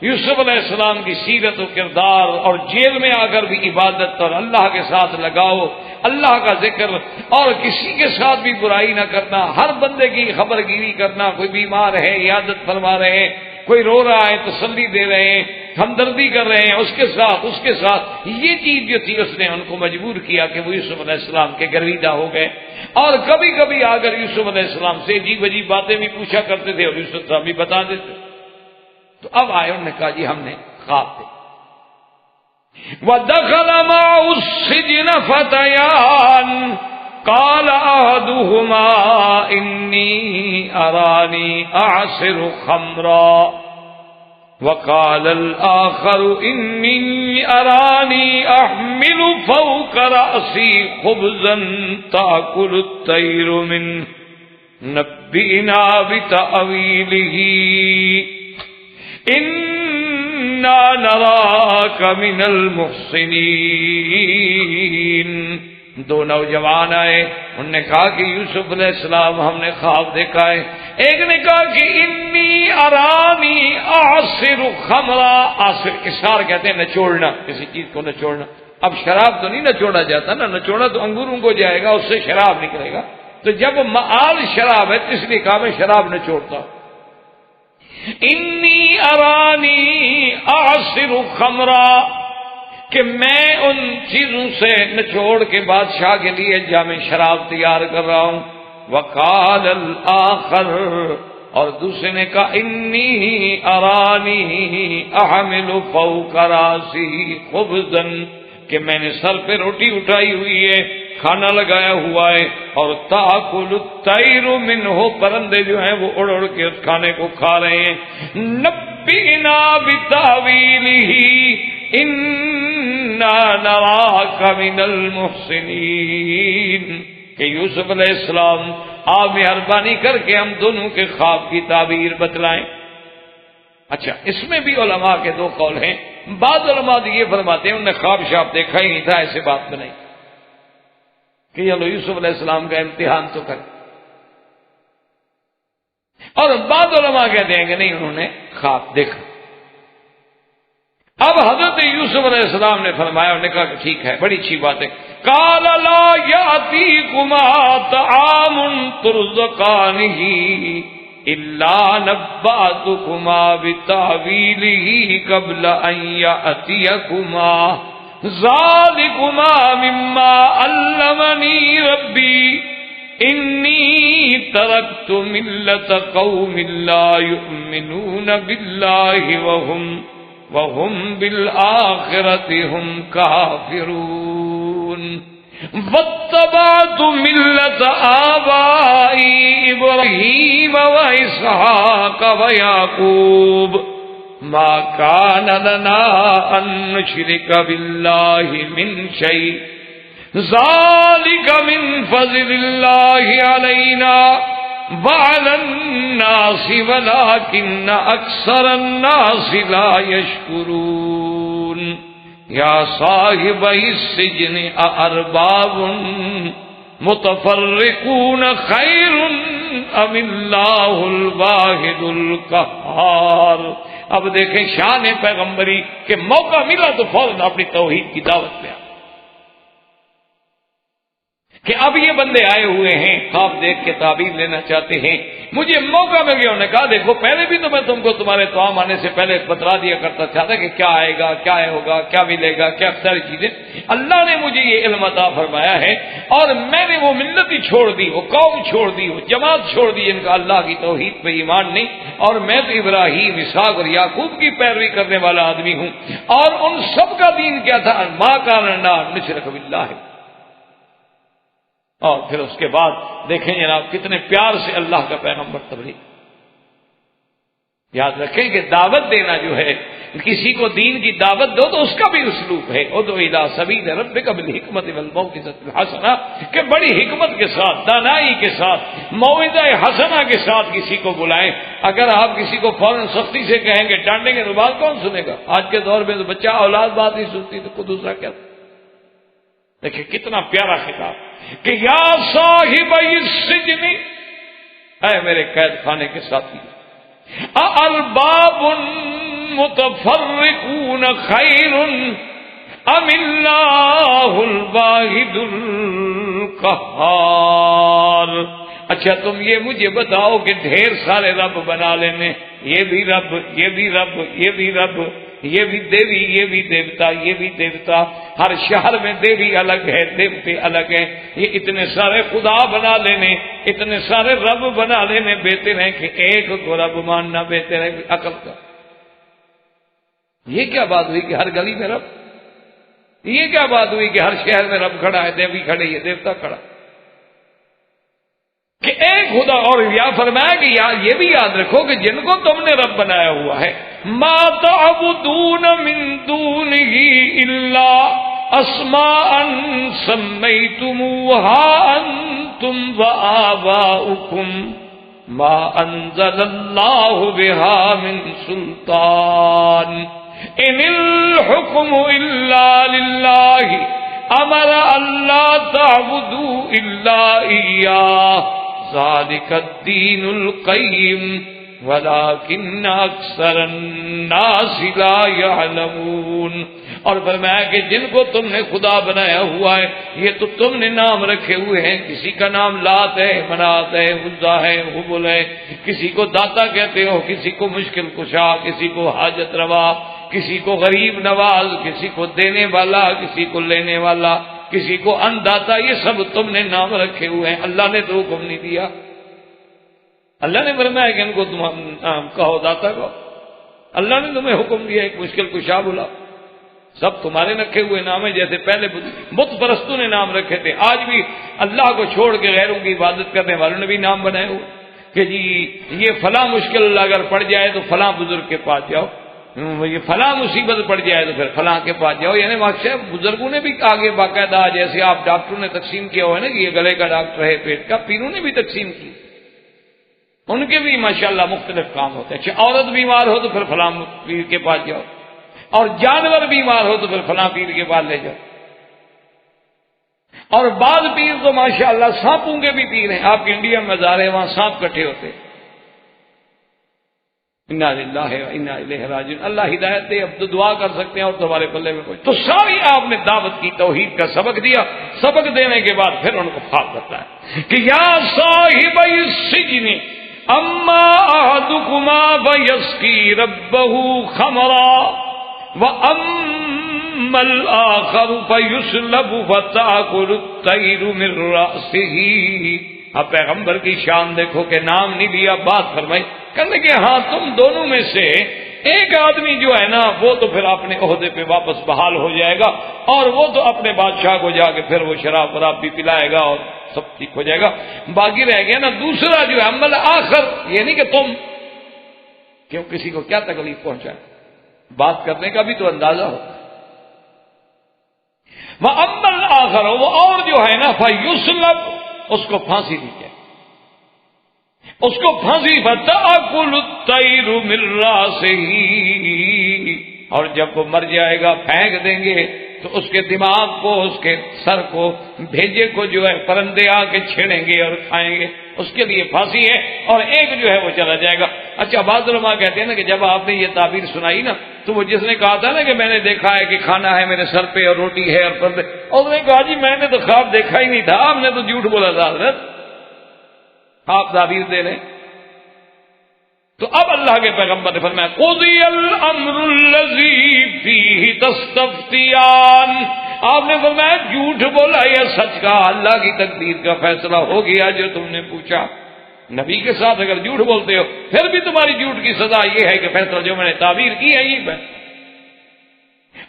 یوسف علیہ السلام کی سیرت و کردار، اور جیل میں آ کر بھی عبادت اور اللہ کے ساتھ لگاؤ، اللہ کا ذکر، اور کسی کے ساتھ بھی برائی نہ کرنا، ہر بندے کی خبر گیری کرنا، کوئی بیمار ہے عیادت فرما رہے ہیں، کوئی رو رہا ہے تسلی دے رہے ہیں، ہمدردی کر رہے ہیں اس کے ساتھ، یہ چیز جو تھی اس نے ان کو مجبور کیا کہ وہ یوسف علیہ السلام کے گرویدہ ہو گئے، اور کبھی کبھی آ کر یوسف علیہ السلام سے عجیب عجیب باتیں بھی پوچھا کرتے تھے اور یوسف صاحب بھی بتا دیتے۔ تو اب آئے، انہوں نے کہا جی ہم نے خواب دیکھا۔ وَدَخَلَ مَعَهُ السِّجْنَ فَتَيَانِ قَالَ أَحَدُهُمَا إِنِّي أَرَانِي أَعْصِرُ خَمْرًا وَقَالَ الْآخَرُ إِنِّي أَرَانِي أَحْمِلُ فَوْقَ رَأْسِي خُبْزًا تَأْكُلُ الطَّيْرُ مِنْهُ نَبِّئْنَا بِتَأْوِيلِهِ إِنَّا نَرَاكَ مِنَ الْمُحْسِنِينَ۔ دو نوجوان آئے، انہوں نے کہا کہ یوسف علیہ السلام ہم نے خواب دیکھا ہے۔ ایک نے کہا کہ انی ارانی اعصر خمرا، اعصر اسار کہتے ہیں نچوڑنا، کسی چیز کو نچوڑنا۔ اب شراب تو نہیں نچوڑا جاتا نا، نچوڑا تو انگوروں کو جائے گا، اس سے شراب نکلے گا، تو جب معال شراب ہے تو اس لیے کہا میں شراب نچوڑتا ہوں۔ انی ارانی اعصر خمرا، کہ میں ان چیزوں سے نچوڑ کے بادشاہ کے لیے جام شراب تیار کر رہا ہوں. وقال الآخر، اور دوسرے نے کہا انی ارانی احمل فوق راسی خبزا، کہ میں نے سر پہ روٹی اٹھائی ہوئی ہے، کھانا لگایا ہوا ہے، اور تاکل الطیر منہ، پرندے جو ہیں وہ اڑ اڑ کے اس کھانے کو کھا رہے ہیں. نبئنا بتاویلہ انا نراک من المحسنین، کہ یوسف علیہ السلام آپ مہربانی کر کے ہم دونوں کے خواب کی تعبیر بتلائیں. اچھا، اس میں بھی علماء کے دو قول ہیں. بعض علماء یہ فرماتے ہیں انہوں نے خواب شاب دیکھا ہی نہیں تھا، ایسے بات بنائی کہ چلو یوسف علیہ السلام کا امتحان تو کر. اور بعض علماء کہتے ہیں کہ نہیں، انہوں نے خواب دیکھا. اب حضرت یوسف علیہ السلام نے فرمایا، انہوں نے کہا کہ ٹھیک ہے، بڑی اچھی بات ہے. قال لا یاتیکما طعام ترزقانہ الا نبأتکما بتأویلہ قبل ان یأتیکما ذالکما مما علمنی ربی انی ترکت ملت قوم لا یؤمنون باللہ وهم بالآخرة هم كافرون واتبعت ملة آبائي إبراهيم وإسحاق ويعقوب ما كان لنا أن نشرك بالله من شيء ذلك من فضل الله علينا وعلى الناس ولكن أكثر الناس لا يشكرون يا صاحبي السجن أأرباب متفرقون خير أم الله الواحد القهار. اب دیکھیں شان پیغمبری کہ موقع ملا تو فوراً اپنی توحید کی دعوت پہ کہ اب یہ بندے آئے ہوئے ہیں، خواب دیکھ کے تعبیر لینا چاہتے ہیں، مجھے موقع مل گیا. انہوں نے کہا دیکھو پہلے بھی تو میں تم کو تمہارے توام آنے سے پہلے بتلا دیا کرتا تھا کہ کیا آئے گا، کیا ہوگا، کیا ملے گا، کیا ساری چیزیں. اللہ نے مجھے یہ علم عطا فرمایا ہے، اور میں نے وہ ملت ہی چھوڑ دی، وہ قوم چھوڑ دی، وہ جماعت چھوڑ دی ان کا اللہ کی توحید پہ ایمان نہیں. اور میں تو ابراہیم، اسحاق اور یعقوب کی پیروی کرنے والا آدمی ہوں. اور ان سب کا دین کیا تھا؟ ما کان لنا نشرک باللہ. اور پھر اس کے بعد دیکھیں جناب کتنے پیار سے اللہ کا پیغمبر تبلیغ. یاد رکھیں کہ دعوت دینا جو ہے، کسی کو دین کی دعوت دو تو اس کا بھی اسلوب ہے. ادعو الی سبیل ربک بالحکمت والموعظۃ الحسنہ، کہ بڑی حکمت کے ساتھ، دانائی کے ساتھ، موعظہ حسنہ کے ساتھ کسی کو بلائیں. اگر آپ کسی کو فوراً سختی سے کہیں گے، ڈانٹیں گے تو بات کون سنے گا؟ آج کے دور میں تو بچہ اولاد بات نہیں سنتی تو کوئی دوسرا کیا. دیکھیں کتنا پیارا خطاب کہ یا صاحب السجن، اے میرے قید خانے کے ساتھی، ارباب متفرقون خیر ام اللہ الواحد القہار. اچھا تم یہ مجھے بتاؤ کہ ڈھیر سارے رب بنا لینے، یہ بھی رب، یہ بھی رب، یہ بھی رب، یہ بھی دیوی، یہ بھی دیوتا، یہ بھی دیوتا، ہر شہر میں دیوی الگ ہے، دیوتے الگ ہیں، یہ اتنے سارے خدا بنا لینے، اتنے سارے رب بنا لینے، بہتر ہے کہ ایک کو رب ماننا بہتر ہے عقل کا. یہ کیا بات ہوئی کہ ہر گلی میں رب؟ یہ کیا بات ہوئی کہ ہر شہر میں رب کھڑا ہے، دیوی کھڑی ہے، دیوتا کھڑا کہ ایک خدا. اور یا فرمایا کہ یہ بھی یاد رکھو کہ جن کو تم نے رب بنایا ہوا ہے، ما تعبدون من دونہ الا اسماء سمیتموها انتم وآباؤکم ما انزل اللہ بها من سلطان ان الحکم الا للہ امر اللہ تعبدوا الا ایاہ ذالک الدین القیم ولکن اکثر الناس لا یعلمون. اور فرمایا کہ جن کو تم نے خدا بنایا ہوا ہے یہ تو تم نے نام رکھے ہوئے ہیں. کسی کا نام لات ہے، منات ہے، عزا ہے، حبل ہے، کسی کو داتا کہتے ہو، کسی کو مشکل کشا، کسی کو حاجت روا، کسی کو غریب نواز، کسی کو دینے والا، کسی کو لینے والا، کسی کو انداتا. یہ سب تم نے نام رکھے ہوئے ہیں. اللہ نے تو حکم نہیں دیا. اللہ نے فرمایا کہ ان کو تم کہو داتا کو. اللہ نے تمہیں حکم دیا ایک مشکل کشا بلا. سب تمہارے رکھے ہوئے نام ہیں. جیسے پہلے بت پرستوں نے نام رکھے تھے، آج بھی اللہ کو چھوڑ کے غیروں کی عبادت کرنے والوں نے بھی نام بنائے ہوئے کہ جی یہ فلاں مشکل اگر پڑ جائے تو فلاں بزرگ کے پاس جاؤ، یہ فلاں مصیبت پڑ جائے تو پھر فلاں کے پاس جاؤ. یعنی بزرگوں نے بھی آگے باقاعدہ، جیسے آپ ڈاکٹروں نے تقسیم کیا ہوا ہے نا کہ یہ گلے کا ڈاکٹر ہے، پیٹ کا، پیروں نے بھی تقسیم کی. ان کے بھی ماشاءاللہ مختلف کام ہوتے ہیں. عورت بیمار ہو تو پھر فلاں پیر کے پاس جاؤ، اور جانور بیمار ہو تو پھر فلاں پیر کے پاس لے جاؤ. اور بعض پیر تو ماشاءاللہ سانپوں کے بھی پیر ہیں. آپ کے انڈیا میں مزار ہے، وہاں سانپ کٹھے ہوتے ہیں. انا للہ و انا الیہ راجعون. اللہ ہدایت دے. اب تو دعا کر سکتے ہیں اور تمہارے پلے میں کوئی. تو ساری آپ نے دعوت کی، توحید کا سبق دیا. سبق دینے کے بعد پھر ان کو خواب بتایا کہ یا صاحب السجن اما احدکما فیسقی ربہ خمرا وَأَمَّا الْآخَرُ فَيُسْلَبُ فَتَأْكُلُ الطَّيْرُ مِنْ رَأْسِهِ. اب پیغمبر کی شان دیکھو کہ نام نہیں لیا، بات فرمائی. کہنے کہ ہاں تم دونوں میں سے ایک آدمی جو ہے نا وہ تو پھر اپنے عہدے پہ واپس بحال ہو جائے گا، اور وہ تو اپنے بادشاہ کو جا کے پھر وہ شراب وراب بھی پلائے گا اور سب ٹھیک ہو جائے گا. باقی رہ گیا نا دوسرا جو ہے عمل آخر، یہ نہیں کہ تم کیوں کسی کو کیا تکلیف پہنچائے. بات کرنے کا بھی تو اندازہ ہو. وہ عمل آخر، وہ اور جو ہے نا فیسلب، اس کو پھانسی دی جائے، اس کو پھانسی. فتأکل الطیر من رأسہ، اور جب وہ مر جائے گا پھینک دیں گے تو اس کے دماغ کو، اس کے سر کو، بھیجے کو جو ہے پرندے آ کے چھیڑیں گے اور کھائیں گے. اس کے لیے پھانسی ہے، اور ایک جو ہے وہ چلا جائے گا. اچھا بعض علماء کہتے ہیں نا کہ جب آپ نے یہ تعبیر سنائی نا تو وہ جس نے کہا تھا نا کہ میں نے دیکھا ہے کہ کھانا ہے میرے سر پہ اور روٹی ہے اور پردے، اور اس نے کہا جی میں نے تو خواب دیکھا ہی نہیں تھا، آپ نے تو جھوٹ بولا تھا حضرت، آپ تعبیر دے رہے. تو اب اللہ کے پیغمبر نے فرمایا قضی الامر الذی فیہ تستفتیان. آپ نے فرمایا جھوٹ بولا یا سچ کہا، اللہ کی تقدیر کا فیصلہ ہو گیا جو تم نے پوچھا. نبی کے ساتھ اگر جھوٹ بولتے ہو پھر بھی تمہاری جھوٹ کی سزا یہ ہے کہ فیصلہ جو میں نے تعبیر کی ہے یہ ہے.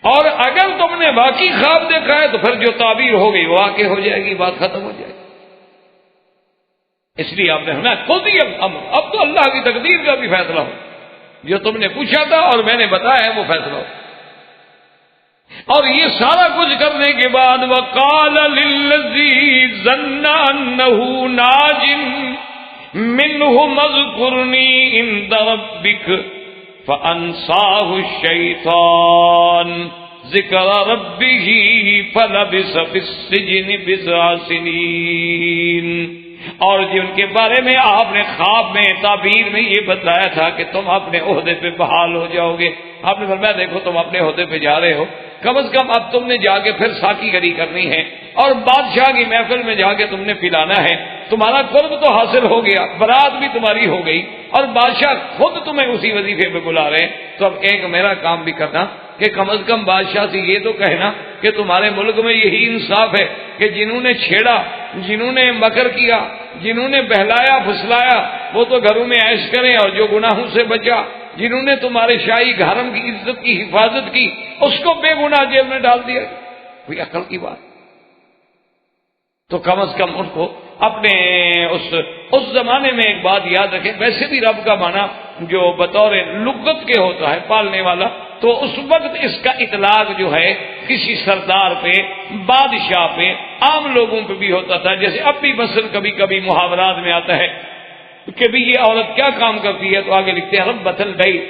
اور اگر تم نے باقی خواب دیکھا ہے تو پھر جو تعبیر ہو گئی وہ واقع ہو جائے گی، بات ختم ہو جائے گی. اس لیے آپ نے ہمیں قضی الامر، اب تو اللہ کی تقدیر کا بھی فیصلہ ہو. جو تم نے پوچھا تھا اور میں نے بتایا ہے وہ فیصلہ ہو. اور یہ سارا کچھ کرنے کے بعد وقال للذی ظن انہ ناج منہ اذکرنی عند ربک فانساہ الشیطان ذکر ربہ فلبث فی السجن بضع سنین. اور جن کے بارے میں آپ نے خواب میں تعبیر میں یہ بتایا تھا کہ تم اپنے عہدے پہ بحال ہو جاؤ گے، آپ نے فرمایا دیکھو تم اپنے عہدے پہ جا رہے ہو، کم از کم اب تم نے جا کے پھر ساقی گری کرنی ہے اور بادشاہ کی محفل میں جا کے تم نے پلانا ہے. تمہارا قرب تو حاصل ہو گیا، برات بھی تمہاری ہو گئی، اور بادشاہ خود تمہیں اسی وظیفے پہ بلا رہے ہیں. تو اب ایک میرا کام بھی کرنا کہ کم از کم بادشاہ سے یہ تو کہنا کہ تمہارے ملک میں یہی انصاف ہے کہ جنہوں نے چھیڑا، جنہوں نے مکر کیا، جنہوں نے بہلایا پھسلایا وہ تو گھروں میں عیش کریں، اور جو گناہوں سے بچا، جنہوں نے تمہارے شاہی گھرم کی عزت کی حفاظت کی، اس کو بے گناہ جیل میں ڈال دیا. کوئی عقل کی بات. تو کم از کم ان کو اپنے اس زمانے میں ایک بات یاد رکھیں. ویسے بھی رب کا معنی جو بطور لغت کے ہوتا ہے پالنے والا، تو اس وقت اس کا اطلاق جو ہے کسی سردار پہ، بادشاہ پہ، عام لوگوں پہ بھی ہوتا تھا. جیسے اب بھی مثلا کبھی کبھی محاورات میں آتا ہے کہ بھی یہ عورت کیا کام کرتی ہے، تو آگے لکھتے ہیں ربۃ البیت،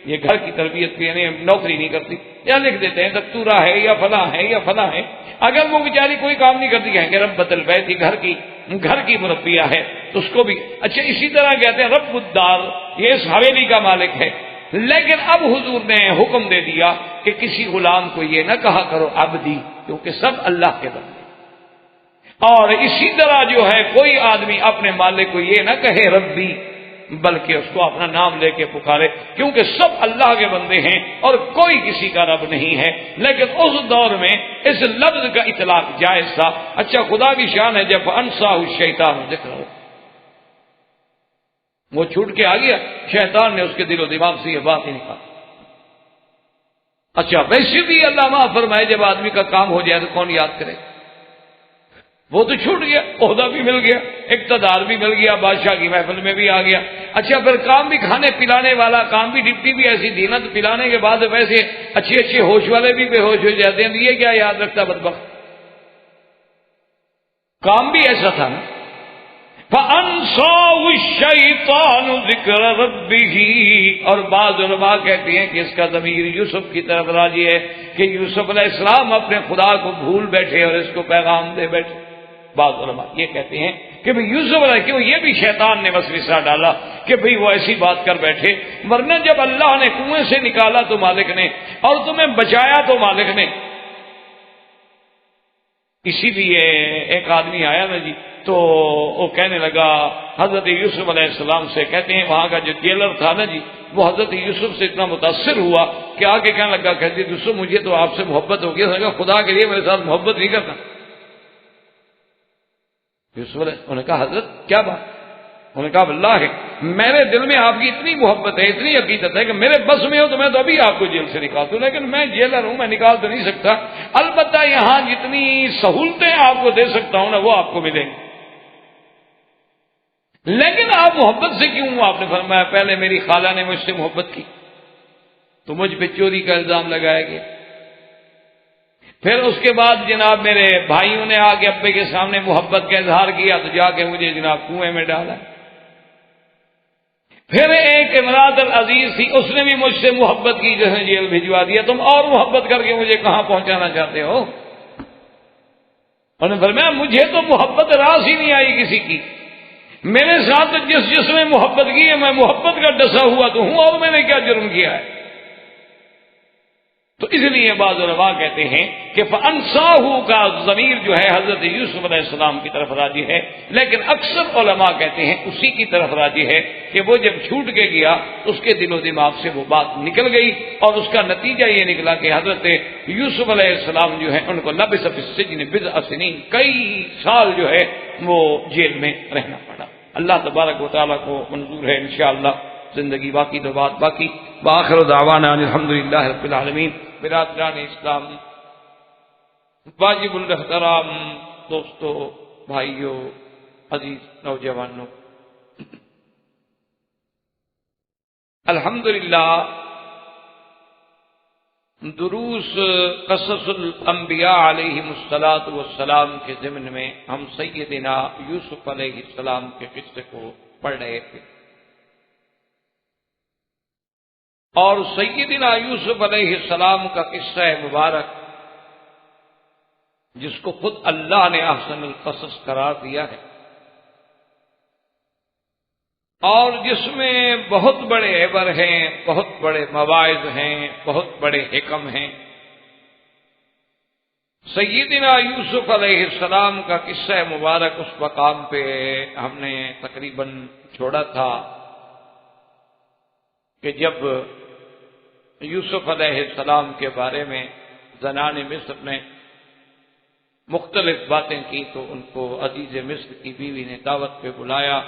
یہ گھر کی تربیت کی، یعنی نوکری نہیں کرتی، یا لکھ دیتے ہیں دکتورہ ہے یا فلاں ہے یا فلاں ہے. اگر وہ بیچاری کوئی کام نہیں کرتی کہیں گے ربۃ البیت، یہ گھر کی گھر کی مربیہ ہے تو اس کو بھی اچھا اسی طرح کہتے ہیں رب الدار، یہ اس حویلی کا مالک ہے، لیکن اب حضور نے حکم دے دیا کہ کسی غلام کو یہ نہ کہا کرو عبدی، کیونکہ سب اللہ کے بندے، اور اسی طرح جو ہے کوئی آدمی اپنے مالک کو یہ نہ کہے ربی، بلکہ اس کو اپنا نام لے کے پکارے، کیونکہ سب اللہ کے بندے ہیں اور کوئی کسی کا رب نہیں ہے۔ لیکن اس دور میں اس لفظ کا اطلاق جائز تھا۔ اچھا خدا کی شان ہے جب انساہ الشیطان ذکر ہو، وہ چھوٹ کے آ گیا، شیطان نے اس کے دل و دماغ سے یہ بات ہی نکالی۔ اچھا ویسے بھی اللہ معاف فرمائے جب آدمی کا کام ہو جائے تو کون یاد کرے، وہ تو چھوٹ گیا، عہدہ بھی مل گیا، اقتدار بھی مل گیا، بادشاہ کی محفل میں بھی آ گیا۔ اچھا پھر کام بھی کھانے پلانے والا، کام بھی ڈپٹی بھی ایسی دینت پلانے کے بعد ویسے اچھے ہوش والے بھی بے ہوش ہو جاتے ہیں، یہ کیا یاد رکھتا بدبخت، کام بھی ایسا تھا نا۔ فَأَنْسَاهُ الشَّيْطَانُ ذِكْرَ رَبِّهِ، اور بعض علماء کہتے ہیں کہ اس کا ضمیر یوسف کی طرف راجع ہے کہ یوسف علیہ السلام اپنے خدا کو بھول بیٹھے اور اس کو پیغام دے بیٹھے۔ بعض علماء یہ کہتے ہیں کہ بھئی یوسف علیہ، کیوں یہ بھی شیطان نے وسوسہ ڈالا کہ بھئی وہ ایسی بات کر بیٹھے، ورنہ جب اللہ نے کنویں سے نکالا تو مالک نے، اور تمہیں بچایا تو مالک نے۔ اسی لیے ایک آدمی آیا نا جی، تو وہ کہنے لگا حضرت یوسف علیہ السلام سے، کہتے ہیں وہاں کا جو جیلر تھا نا جی، وہ حضرت یوسف سے اتنا متاثر ہوا کہ آگے کہنے لگا، کہتے یوسف مجھے تو آپ سے محبت ہو گیا، خدا کے لیے میرے ساتھ محبت نہیں کرنا۔ یوسف علیہ انہوں نے کہا حضرت کیا بات؟ انہوں نے کہا واللہ ہے میرے دل میں آپ کی اتنی محبت ہے، اتنی عقیدت ہے کہ میرے بس میں ہو تو میں تو ابھی آپ کو جیل سے نکال دوں، لیکن میں جیلر ہوں، میں نکال تو نہیں سکتا، البتہ یہاں جتنی سہولتیں آپ کو دے سکتا ہوں نا وہ آپ کو ملیں گی، لیکن آپ محبت سے کیوں؟ آپ نے فرمایا پہلے میری خالہ نے مجھ سے محبت کی تو مجھ پہ چوری کا الزام لگایا گیا، پھر اس کے بعد جناب میرے بھائیوں نے آ کے ابے کے سامنے محبت کا اظہار کیا تو جا کے مجھے جناب کنویں میں ڈالا، پھر ایک امراۃ العزیز تھی، اس نے بھی مجھ سے محبت کی، جس نے جیل بھجوا دیا، تم اور محبت کر کے مجھے کہاں پہنچانا چاہتے ہو؟ انہوں نے فرمایا مجھے تو محبت راس ہی نہیں آئی کسی کی، میرے ساتھ جس نے محبت کی ہے میں محبت کا ڈسا ہوا تو ہوں، اور میں نے کیا جرم کیا ہے؟ تو اس لیے بعض علماء کہتے ہیں کہ فَأَنْسَاهُ کا ضمیر جو ہے حضرت یوسف علیہ السلام کی طرف راجع ہے، لیکن اکثر علماء کہتے ہیں اسی کی طرف راجع ہے کہ وہ جب چھوٹ کے گیا اس کے دل و دماغ سے وہ بات نکل گئی، اور اس کا نتیجہ یہ نکلا کہ حضرت یوسف علیہ السلام جو ہے ان کو لبث فی السجن بضع سنین، کئی سال جو ہے وہ جیل میں رہنا پڑا۔ اللہ تبارک و تعالیٰ کو منظور ہے انشاءاللہ زندگی باقی تو بات باقی۔ وآخر دعوانا الحمدللہ رب العالمین۔ برادران اسلام، واجب الاحترام دوستو، بھائیو، عزیز نوجوانوں، الحمدللہ دروس قصص الانبیاء علیہم السلام کے ضمن میں ہم سیدنا یوسف علیہ السلام کے قصے کو پڑھ رہے تھے، اور سیدنا یوسف علیہ السلام کا قصہ مبارک جس کو خود اللہ نے احسن القصص قرار دیا ہے، اور جس میں بہت بڑے عبر ہیں، بہت بڑے مواعظ ہیں، بہت بڑے حکم ہیں۔ سیدنا یوسف علیہ السلام کا قصہ مبارک اس مقام پہ ہم نے تقریباً چھوڑا تھا کہ جب یوسف علیہ السلام کے بارے میں زنان مصر نے مختلف باتیں کی تو ان کو عزیز مصر کی بیوی نے دعوت پہ بلایا،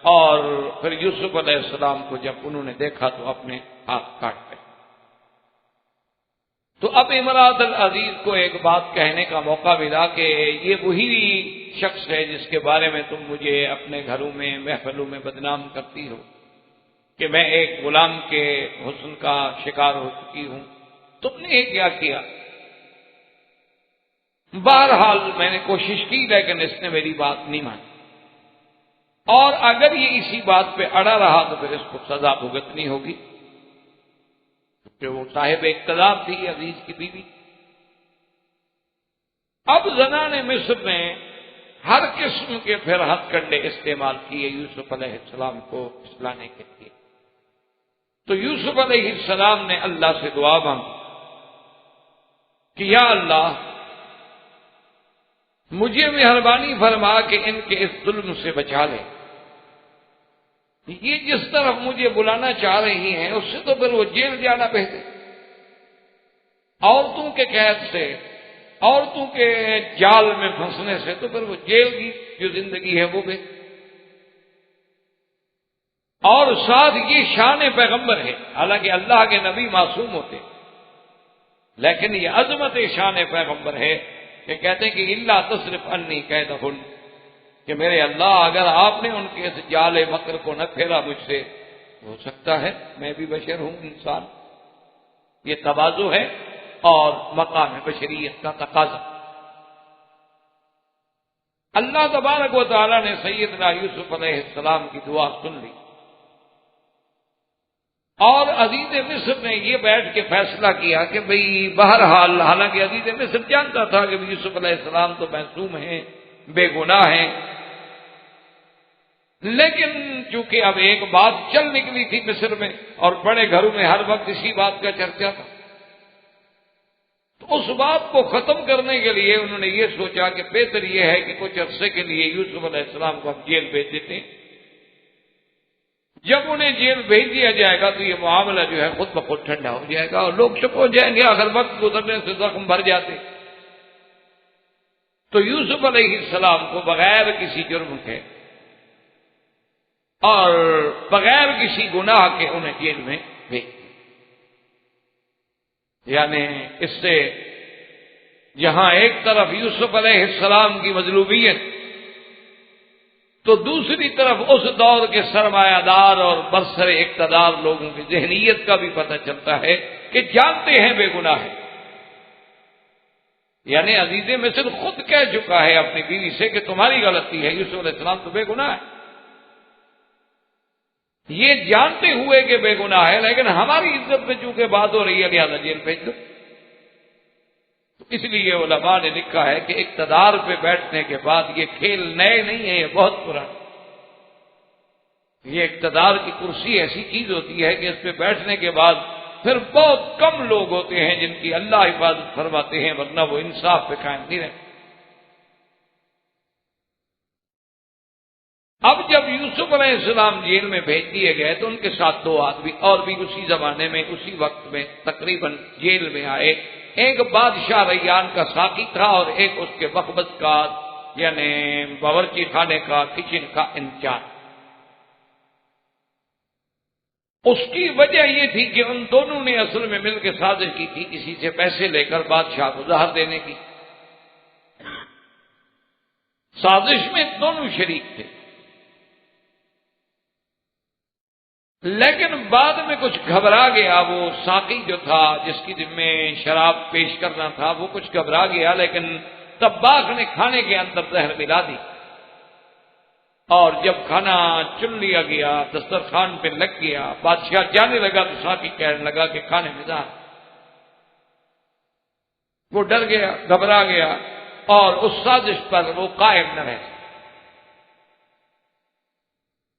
اور پھر یوسف علیہ السلام کو جب انہوں نے دیکھا تو اپنے ہاتھ کاٹ گئے۔ تو اب امراۃ العزیز کو ایک بات کہنے کا موقع ملا کہ یہ وہی شخص ہے جس کے بارے میں تم مجھے اپنے گھروں میں محفلوں میں بدنام کرتی ہو کہ میں ایک غلام کے حسن کا شکار ہو چکی ہوں، تم نے کیا کیا؟ بہرحال میں نے کوشش کی لیکن اس نے میری بات نہیں مانی، اور اگر یہ اسی بات پہ اڑا رہا تو پھر اس کو سزا بھگتنی ہوگی، کیونکہ وہ صاحب اقتدار تھی عزیز کی بیوی۔ اب زنان مصر نے ہر قسم قسم کے پھر ہتھ کنڈے استعمال کیے یوسف علیہ السلام کو پھسلانے کے لیے. تو یوسف علیہ السلام نے اللہ سے دعا مانگی کہ یا اللہ مجھے مہربانی فرما کہ ان کے اس ظلم سے بچا لے. یہ جس طرف مجھے بلانا چاہ رہی ہیں اس سے تو پھر وہ جیل جانا بہتر. عورتوں کے قید سے، عورتوں کے جال میں پھنسنے سے تو پھر وہ جیل کی جو زندگی ہے وہ بہتر. اور ساتھ یہ شان پیغمبر ہے، حالانکہ اللہ کے نبی معصوم ہوتے لیکن یہ عظمت شان پیغمبر ہے کہ کہتے ہیں کہ اللہ تصرف انی کیدہن، کہ میرے اللہ اگر آپ نے ان کے اس جال مکر کو نہ پھیرا مجھ سے، ہو سکتا ہے میں بھی بشر ہوں، انسان. یہ تواضع ہے اور مقام بشریت کا تقاضا. اللہ تبارک و تعالی نے سیدنا یوسف علیہ السلام کی دعا سن لی اور عزیز مصر نے یہ بیٹھ کے فیصلہ کیا کہ بھئی بہرحال، حالانکہ عزیز مصر جانتا تھا کہ یوسف علیہ السلام تو معصوم ہیں، بے گناہ ہیں، لیکن چونکہ اب ایک بات چل نکلی تھی مصر میں اور بڑے گھروں میں ہر وقت اسی بات کا چرچا تھا، تو اس بات کو ختم کرنے کے لیے انہوں نے یہ سوچا کہ بہتر یہ ہے کہ کچھ عرصے کے لیے یوسف علیہ السلام کو ہم جیل بھیج دیتے ہیں. جب انہیں جیل بھیج دیا جائے گا تو یہ معاملہ جو ہے خود بخود ٹھنڈا ہو جائے گا اور لوگ چپ ہو جائیں گے. اگر وقت گزرنے سے زخم بھر جاتے تو یوسف علیہ السلام کو بغیر کسی جرم کے اور بغیر کسی گناہ کے انہیں جیل میں بھیج دیا. یعنی اس سے جہاں ایک طرف یوسف علیہ السلام کی مظلومیت تو دوسری طرف اس دور کے سرمایہ دار اور برسر اقتدار لوگوں کی ذہنیت کا بھی پتہ چلتا ہے کہ جانتے ہیں بے گناہ ہے. یعنی عزیز مصر خود کہہ چکا ہے اپنی بیوی سے کہ تمہاری غلطی ہے، یوسف علیہ السلام تو بے گناہ ہے. یہ جانتے ہوئے کہ بے گناہ ہے لیکن ہماری عزت میں چونکہ بات ہو رہی ہے لہذا جیل بھیج دو. تو اس لیے علماء نے لکھا ہے کہ اقتدار پہ بیٹھنے کے بعد یہ کھیل نئے نہیں ہے، یہ بہت پرانا. یہ اقتدار کی کرسی ایسی چیز ہوتی ہے کہ اس پہ بیٹھنے کے بعد پھر بہت کم لوگ ہوتے ہیں جن کی اللہ حفاظت فرماتے ہیں، ورنہ وہ انصاف پہ قائم نہیں رہتے. اب جب یوسف علیہ السلام جیل میں بھیج دیے گئے تو ان کے ساتھ دو آدمی اور بھی اسی زمانے میں اسی وقت میں تقریباً جیل میں آئے. ایک بادشاہ ریان کا ساقی تھا اور ایک اس کے مخبز کا یعنی باورچی خانے کا کچن کا انچارج. اس کی وجہ یہ تھی کہ ان دونوں نے اصل میں مل کے سازش کی تھی کسی سے پیسے لے کر بادشاہ کو زہر دینے کی. سازش میں دونوں شریک تھے لیکن بعد میں کچھ گھبرا گیا. وہ ساقی جو تھا جس کی ذمہ شراب پیش کرنا تھا وہ کچھ گھبرا گیا لیکن طباخ نے کھانے کے اندر زہر ملا دی اور جب کھانا چن لیا گیا دسترخوان پہ لگ گیا بادشاہ جانے لگا تو ساقی کہنے لگا کہ کھانے میں زہر. وہ ڈر گیا، گھبرا گیا اور اس سازش پر وہ قائم نہ رہ سکا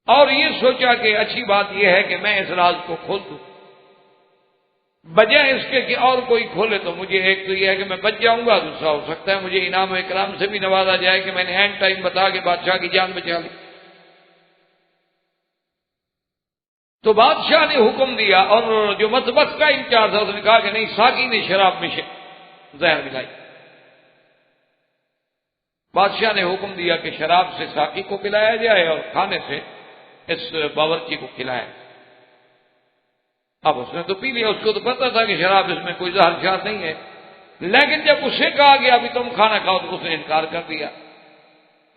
اور یہ سوچا کہ اچھی بات یہ ہے کہ میں اس راز کو کھول دوں بجائے اس کے کہ اور کوئی کھولے. تو مجھے ایک تو یہ ہے کہ میں بچ جاؤں گا، دوسرا ہو سکتا ہے مجھے انعام و اکرام سے بھی نوازا جائے کہ میں نے اینڈ ٹائم بتا کے بادشاہ کی جان بچا لی. تو بادشاہ نے حکم دیا اور جو مطبخ کا انچارج تھا اس نے کہا کہ نہیں، ساقی نے شراب میں زہر ملائی. بادشاہ نے حکم دیا کہ شراب سے ساقی کو پلایا جائے اور کھانے سے اس باورچی کو کھلایا. اب اس نے تو پی لیا، اس کو تو پتا تھا کہ شراب اس میں کوئی زہر شار نہیں ہے، لیکن جب اسے کہا گیا ابھی تم کھانا کھاؤ تو اس نے انکار کر دیا.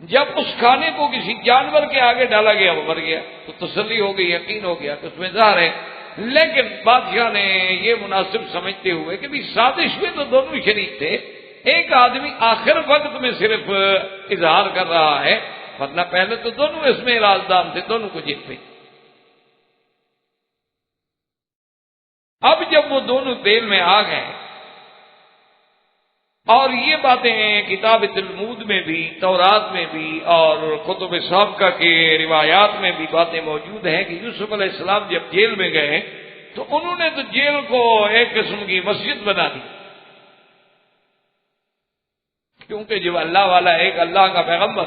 جب اس کھانے کو کسی جانور کے آگے ڈالا گیا وہ مر گیا تو تسلی ہو گئی، یقین ہو گیا کہ اس میں زہر ہے. لیکن بادشاہ نے یہ مناسب سمجھتے ہوئے کہ بھی سازش میں تو دونوں شریک تھے، ایک آدمی آخر وقت میں صرف اظہار کر رہا ہے ورنہ پہلے تو دونوں اس میں رازدان تھے، دونوں کو جیت پہ. اب جب وہ دونوں تیل میں آ گئے اور یہ باتیں کتاب تلمود میں بھی، تورات میں بھی اور کتب سابقہ کے روایات میں بھی باتیں موجود ہیں کہ یوسف علیہ السلام جب جیل میں گئے تو انہوں نے تو جیل کو ایک قسم کی مسجد بنا دی، کیونکہ جب اللہ والا ایک اللہ کا پیغمبر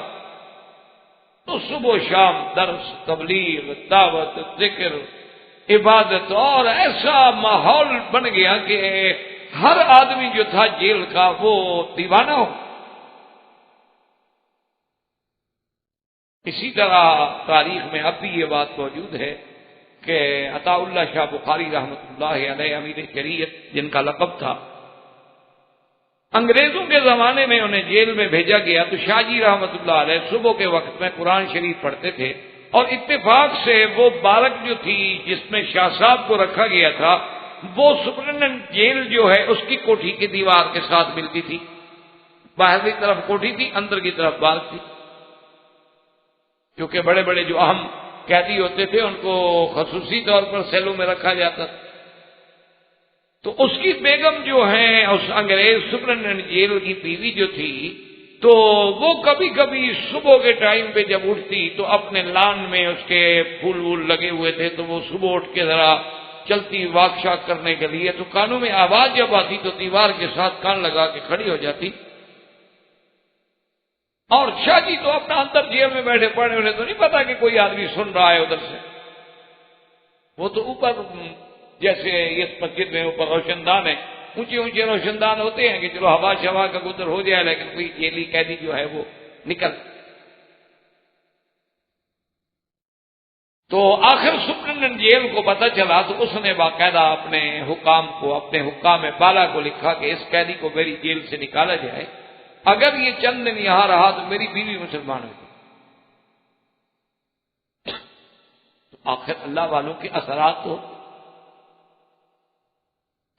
تو صبح و شام درس، تبلیغ، دعوت، ذکر، عبادت، اور ایسا ماحول بن گیا کہ ہر آدمی جو تھا جیل کا وہ دیوانہ ہو۔ اسی طرح تاریخ میں اب بھی یہ بات موجود ہے کہ عطا اللہ شاہ بخاری رحمۃ اللہ علیہ امیر شریعت جن کا لقب تھا، انگریزوں کے زمانے میں انہیں جیل میں بھیجا گیا تو شاہ جی رحمۃ اللہ علیہ صبح کے وقت میں قرآن شریف پڑھتے تھے، اور اتفاق سے وہ بارک جو تھی جس میں شاہ صاحب کو رکھا گیا تھا وہ سپرنٹینڈنٹ جیل جو ہے اس کی کوٹھی کی دیوار کے ساتھ ملتی تھی، باہر کی طرف کوٹھی تھی، اندر کی طرف بارک تھی، کیونکہ بڑے بڑے جو اہم قیدی ہوتے تھے ان کو خصوصی طور پر سیلوں میں رکھا جاتا تھا۔ تو اس کی بیگم جو ہیں اس انگریز سپرنٹینڈنٹ جیل کی بیوی جو تھی، تو وہ کبھی کبھی صبح کے ٹائم پہ جب اٹھتی تو اپنے لان میں اس کے پھول وول لگے ہوئے تھے تو وہ صبح اٹھ کے ذرا چلتی واک شاک کرنے کے لیے، تو کانوں میں آواز جب آتی تو دیوار کے ساتھ کان لگا کے کھڑی ہو جاتی، اور شاہ جی تو اپنا اندر جیل میں بیٹھے پڑے، انہیں تو نہیں پتا کہ کوئی آدمی سن رہا ہے ادھر سے، وہ تو اوپر جیسے اس مسجد میں اوپر روشن دان ہے، اونچے اونچے روشن دان ہوتے ہیں کہ چلو ہوا شوا کا گزر ہو جائے، لیکن کوئی جیلی قیدی جو ہے وہ نکل۔ تو آخر سپرنٹینڈنٹ جیل کو پتہ چلا تو اس نے باقاعدہ اپنے حکام کو، اپنے حکام بالا کو لکھا کہ اس قیدی کو میری جیل سے نکالا جائے، اگر یہ چند دن یہاں رہا تو میری بیوی مسلمان ہوگی۔ تو آخر اللہ والوں کے اثرات تو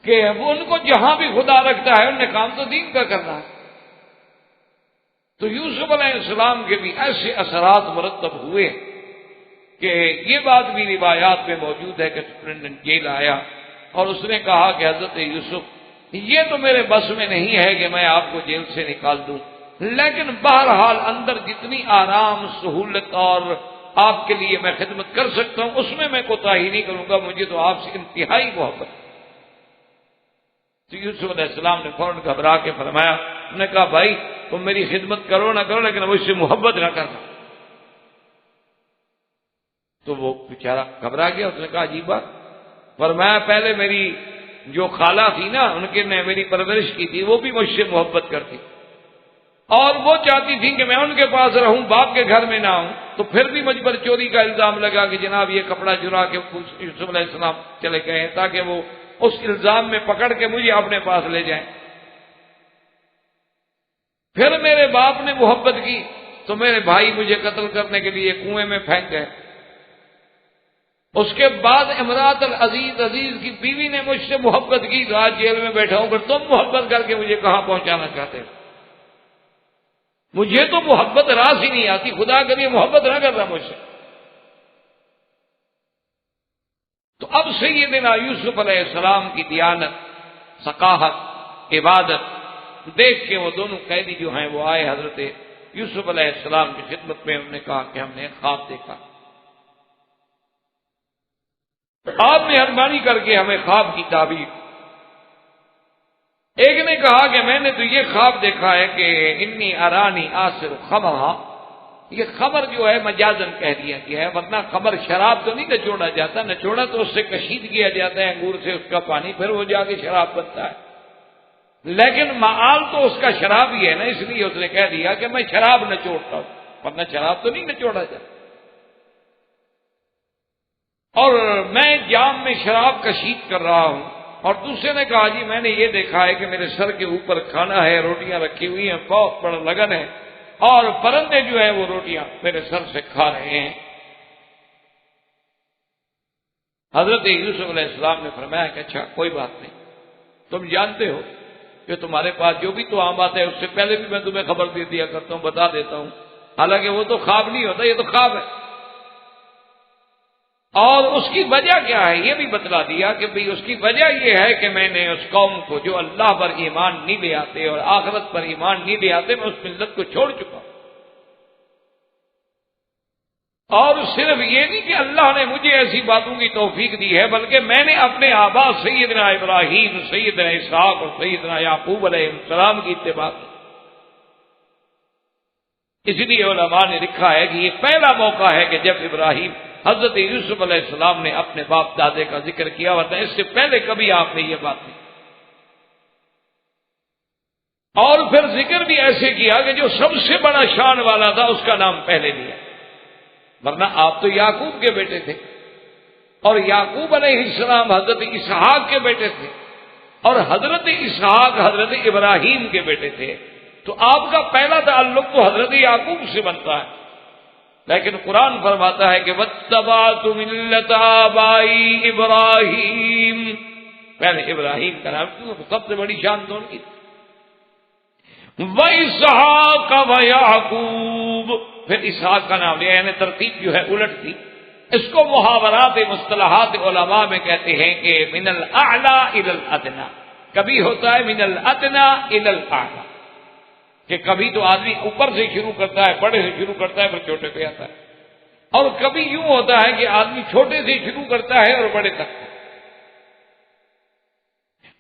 کہ وہ ان کو جہاں بھی خدا رکھتا ہے ان نے کام تو دین کا کرنا ہے۔ تو یوسف علیہ السلام کے بھی ایسے اثرات مرتب ہوئے کہ یہ بات بھی روایات میں موجود ہے کہ سپرنٹینڈنٹ جیل آیا اور اس نے کہا کہ حضرت یوسف یہ تو میرے بس میں نہیں ہے کہ میں آپ کو جیل سے نکال دوں، لیکن بہرحال اندر جتنی آرام، سہولت اور آپ کے لیے میں خدمت کر سکتا ہوں اس میں کوتاہی نہیں کروں گا، مجھے تو آپ سے انتہائی محبت۔ تو یوسف علیہ السلام نے فوراً گھبرا کے فرمایا، انہوں نے کہا بھائی تم میری خدمت کرو نہ کرو لیکن مجھ سے محبت نہ کرنا۔ تو وہ بیچارہ گھبرا گیا، اس نے کہا عجیب بات، فرمایا پہلے میری جو خالہ تھی نا ان کے نے میری پرورش کی تھی، وہ بھی مجھ سے محبت کرتی اور وہ چاہتی تھی کہ میں ان کے پاس رہوں، باپ کے گھر میں نہ ہوں، تو پھر بھی مجھ پر چوری کا الزام لگا کہ جناب یہ کپڑا چرا کے یوسف علیہ السلام چلے گئے ہیں تاکہ وہ اس الزام میں پکڑ کے مجھے اپنے پاس لے جائیں۔ پھر میرے باپ نے محبت کی تو میرے بھائی مجھے قتل کرنے کے لیے کنویں میں پھینک گئے۔ اس کے بعد امراۃ العزیز، عزیز کی بیوی نے مجھ سے محبت کی، آج جیل میں بیٹھا ہوں، پھر تم محبت کر کے مجھے کہاں پہنچانا چاہتے ہو؟ مجھے تو محبت راس ہی نہیں آتی، خدا کریے محبت نہ کر رہا مجھ سے۔ تو اب سیدنا یوسف علیہ السلام کی دیانت، ثقافت، عبادت دیکھ کے وہ دونوں قیدی جو ہیں وہ آئے حضرت یوسف علیہ السلام کی خدمت میں، انہوں نے کہا کہ ہم نے ایک خواب دیکھا، آپ مہربانی کر کے ہمیں خواب کی تعبیر۔ ایک نے کہا کہ میں نے تو یہ خواب دیکھا ہے کہ انی ارانی آصر خمرا، یہ خمر جو ہے مجازن کہہ دیا گیا ہے، ورنہ خمر شراب تو نہیں نچوڑا جاتا، نچوڑا تو اس سے کشید کیا جاتا ہے انگور سے اس کا پانی، پھر وہ جا کے شراب بنتا ہے، لیکن معال تو اس کا شراب ہی ہے نا، اس لیے اس نے کہہ دیا کہ میں شراب نچوڑتا ہوں، ورنہ شراب تو نہیں نچوڑا جاتا۔ اور میں جام میں شراب کشید کر رہا ہوں، اور دوسرے نے کہا جی میں نے یہ دیکھا ہے کہ میرے سر کے اوپر کھانا ہے، روٹیاں رکھی ہوئی ہیں، بہت بڑا لگن ہے، اور پرندے جو ہیں وہ روٹیاں میرے سر سے کھا رہے ہیں۔ حضرت یوسف علیہ السلام نے فرمایا کہ اچھا کوئی بات نہیں، تم جانتے ہو کہ تمہارے پاس جو بھی تو عام بات ہے اس سے پہلے بھی میں تمہیں خبر دے دیا کرتا ہوں، بتا دیتا ہوں، حالانکہ وہ تو خواب نہیں ہوتا، یہ تو خواب ہے۔ اور اس کی وجہ کیا ہے یہ بھی بتلا دیا کہ بھئی اس کی وجہ یہ ہے کہ میں نے اس قوم کو جو اللہ پر ایمان نہیں لے آتے اور آخرت پر ایمان نہیں لے آتے میں اس ملت کو چھوڑ چکا ہوں۔ اور صرف یہ نہیں کہ اللہ نے مجھے ایسی باتوں کی توفیق دی ہے، بلکہ میں نے اپنے آبا سیدنا ابراہیم، سیدنا اسحاق اور سیدنا یعقوب علیہ السلام کی اتباع کی۔ اس لیے علماء نے لکھا ہے کہ یہ پہلا موقع ہے کہ جب ابراہیم حضرت یوسف علیہ السلام نے اپنے باپ دادے کا ذکر کیا، ورنہ اس سے پہلے کبھی آپ نے یہ بات نہیں۔ اور پھر ذکر بھی ایسے کیا کہ جو سب سے بڑا شان والا تھا اس کا نام پہلے لیا، ورنہ آپ تو یعقوب کے بیٹے تھے، اور یعقوب علیہ السلام حضرت اسحاق کے بیٹے تھے، اور حضرت اسحاق حضرت ابراہیم کے بیٹے تھے، تو آپ کا پہلا تعلق تو حضرت یعقوب سے بنتا ہے۔ لیکن قرآن فرماتا ہے کہ وَاتَّبَعْتُ مِلَّةَ آبَائِي ابراہیم، پہلے ابراہیم کا نام کیوں؟ سب سے بڑی شان تو ان کی۔ وَإِسْحَاقَ وَيَعْقُوبَ، پھر اسحاق کا نام لیا، یعنی ترتیب جو ہے الٹ تھی۔ اس کو محاورات مصطلحات علماء میں کہتے ہیں کہ من الاعلی الی الادنی، کبھی ہوتا ہے من الادنی الی الاعلی، کہ کبھی تو آدمی اوپر سے شروع کرتا ہے، بڑے سے شروع کرتا ہے، پھر چھوٹے پہ آتا ہے، اور کبھی یوں ہوتا ہے کہ آدمی چھوٹے سے شروع کرتا ہے اور بڑے تک۔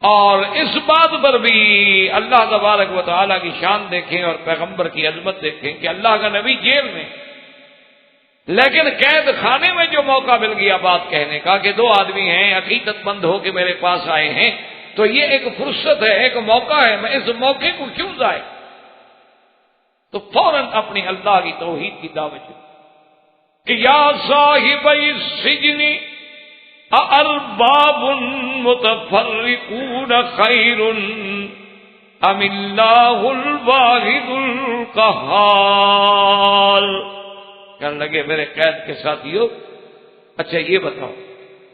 اور اس بات پر بھی اللہ تبارک و تعالیٰ کی شان دیکھیں اور پیغمبر کی عظمت دیکھیں کہ اللہ کا نبی جیل میں، لیکن قید خانے میں جو موقع مل گیا بات کہنے کا کہ دو آدمی ہیں عقیدت مند ہو کے میرے پاس آئے ہیں، تو یہ ایک فرصت ہے، ایک موقع ہے، میں اس موقع کو کیوں ضائع، تو فوراً اپنی اللہ کی توحید کی دعوت کہ یا صاحب السجن اارباب متفرقون خیر ام اللہ الواحد القہار، کہنے لگے میرے قید کے ساتھیو، اچھا یہ بتاؤ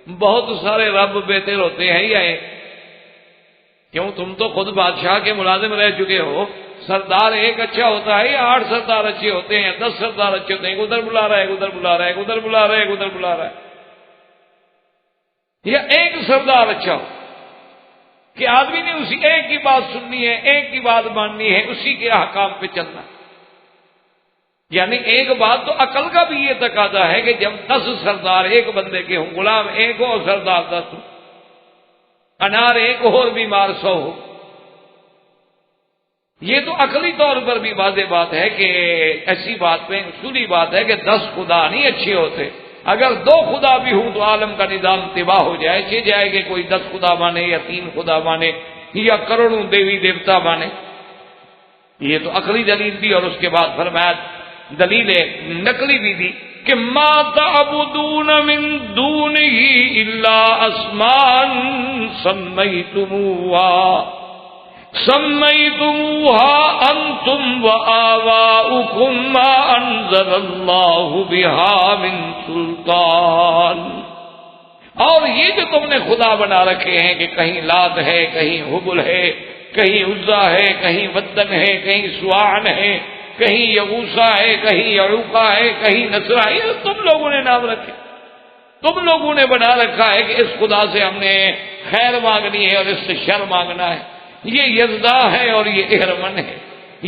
بہت سارے رب بہتر ہوتے ہیں یا ایک؟ کیوں تم تو خود بادشاہ کے ملازم رہ چکے ہو، سردار ایک اچھا ہوتا ہے یا 8 سردار اچھے ہوتے ہیں، 10 سردار اچھے ہوتے ہیں، ادھر بلا رہا ہے ادھر بلا رہا ہے ادھر بلا رہا ہے ادھر بلا رہا ہے، یا ایک سردار اچھا ہو کہ آدمی نے اسی ایک کی بات سننی ہے، ایک کی بات ماننی ہے، اسی کے احکام پہ چلنا۔ یعنی ایک بات تو عقل کا بھی یہ تقاضا ہے کہ جب 10 سردار ایک بندے کے ہوں، غلام ایک ہو اور سردار 10 ہو، انار ایک ہو اور بیمار 100 ہو، یہ تو عقلی طور پر بھی واضح بات ہے کہ ایسی بات پہ اصولی بات ہے کہ 10 خدا نہیں اچھے ہوتے، اگر 2 خدا بھی ہوں تو عالم کا نظام تباہ ہو جائے، چھ جائے کہ کوئی 10 خدا مانے یا 3 خدا مانے یا کروڑوں دیوی دیوتا مانے۔ یہ تو عقلی دلیل دی، اور اس کے بعد فرمایا دلیل نقلی بھی دی کہ ما تعبدون من دونہ الا اسماء سمیتموها انتم وآباؤکم ما انزل اللہ بها من سلطان، اور یہ جو تم نے خدا بنا رکھے ہیں کہ کہیں لات ہے، کہیں حبل ہے، کہیں عزا ہے، کہیں ودن ہے، کہیں سواعن ہے، کہیں یغوثا ہے، کہیں یعوقا ہے، کہیں نصرا ہے، تم لوگوں نے نام رکھے، تم لوگوں نے بنا رکھا ہے کہ اس خدا سے ہم نے خیر مانگنی ہے اور اس سے شر مانگنا ہے، یہ یزدا ہے اور یہ اہرمن ہے،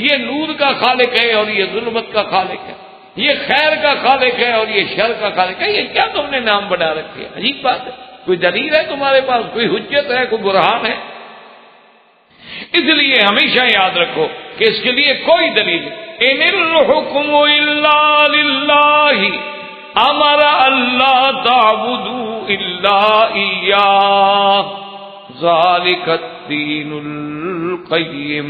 یہ نور کا خالق ہے اور یہ ظلمت کا خالق ہے، یہ خیر کا خالق ہے اور یہ شر کا خالق ہے، یہ کیا تم نے نام بنا رکھے؟ عجیب بات ہے، کوئی دلیل ہے تمہارے پاس، کوئی حجت ہے، کوئی برہان ہے؟ اس لیے ہمیشہ یاد رکھو کہ اس کے لیے کوئی دلیل نہیں۔ ان الحکم الا للہ امر اللہ تعبدوا الا ایاہ ذالک الدین القیم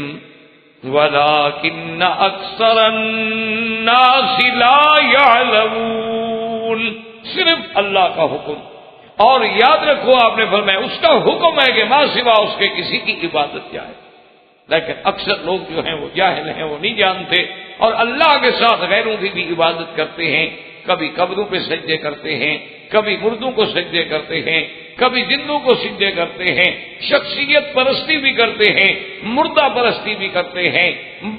ولکن اکثر الناس لا یعلمون، صرف اللہ کا حکم، اور یاد رکھو آپ نے فرمایا اس کا حکم ہے کہ ماں سوا اس کے کسی کی عبادت جائے، لیکن اکثر لوگ جو ہیں وہ جاہل ہیں، وہ نہیں جانتے، اور اللہ کے ساتھ غیروں کی بھی عبادت کرتے ہیں، کبھی قبروں پہ سجدے کرتے ہیں، کبھی مردوں کو سجدے کرتے ہیں، کبھی زندوں کو سجدے کرتے ہیں، شخصیت پرستی بھی کرتے ہیں، مردہ پرستی بھی کرتے ہیں،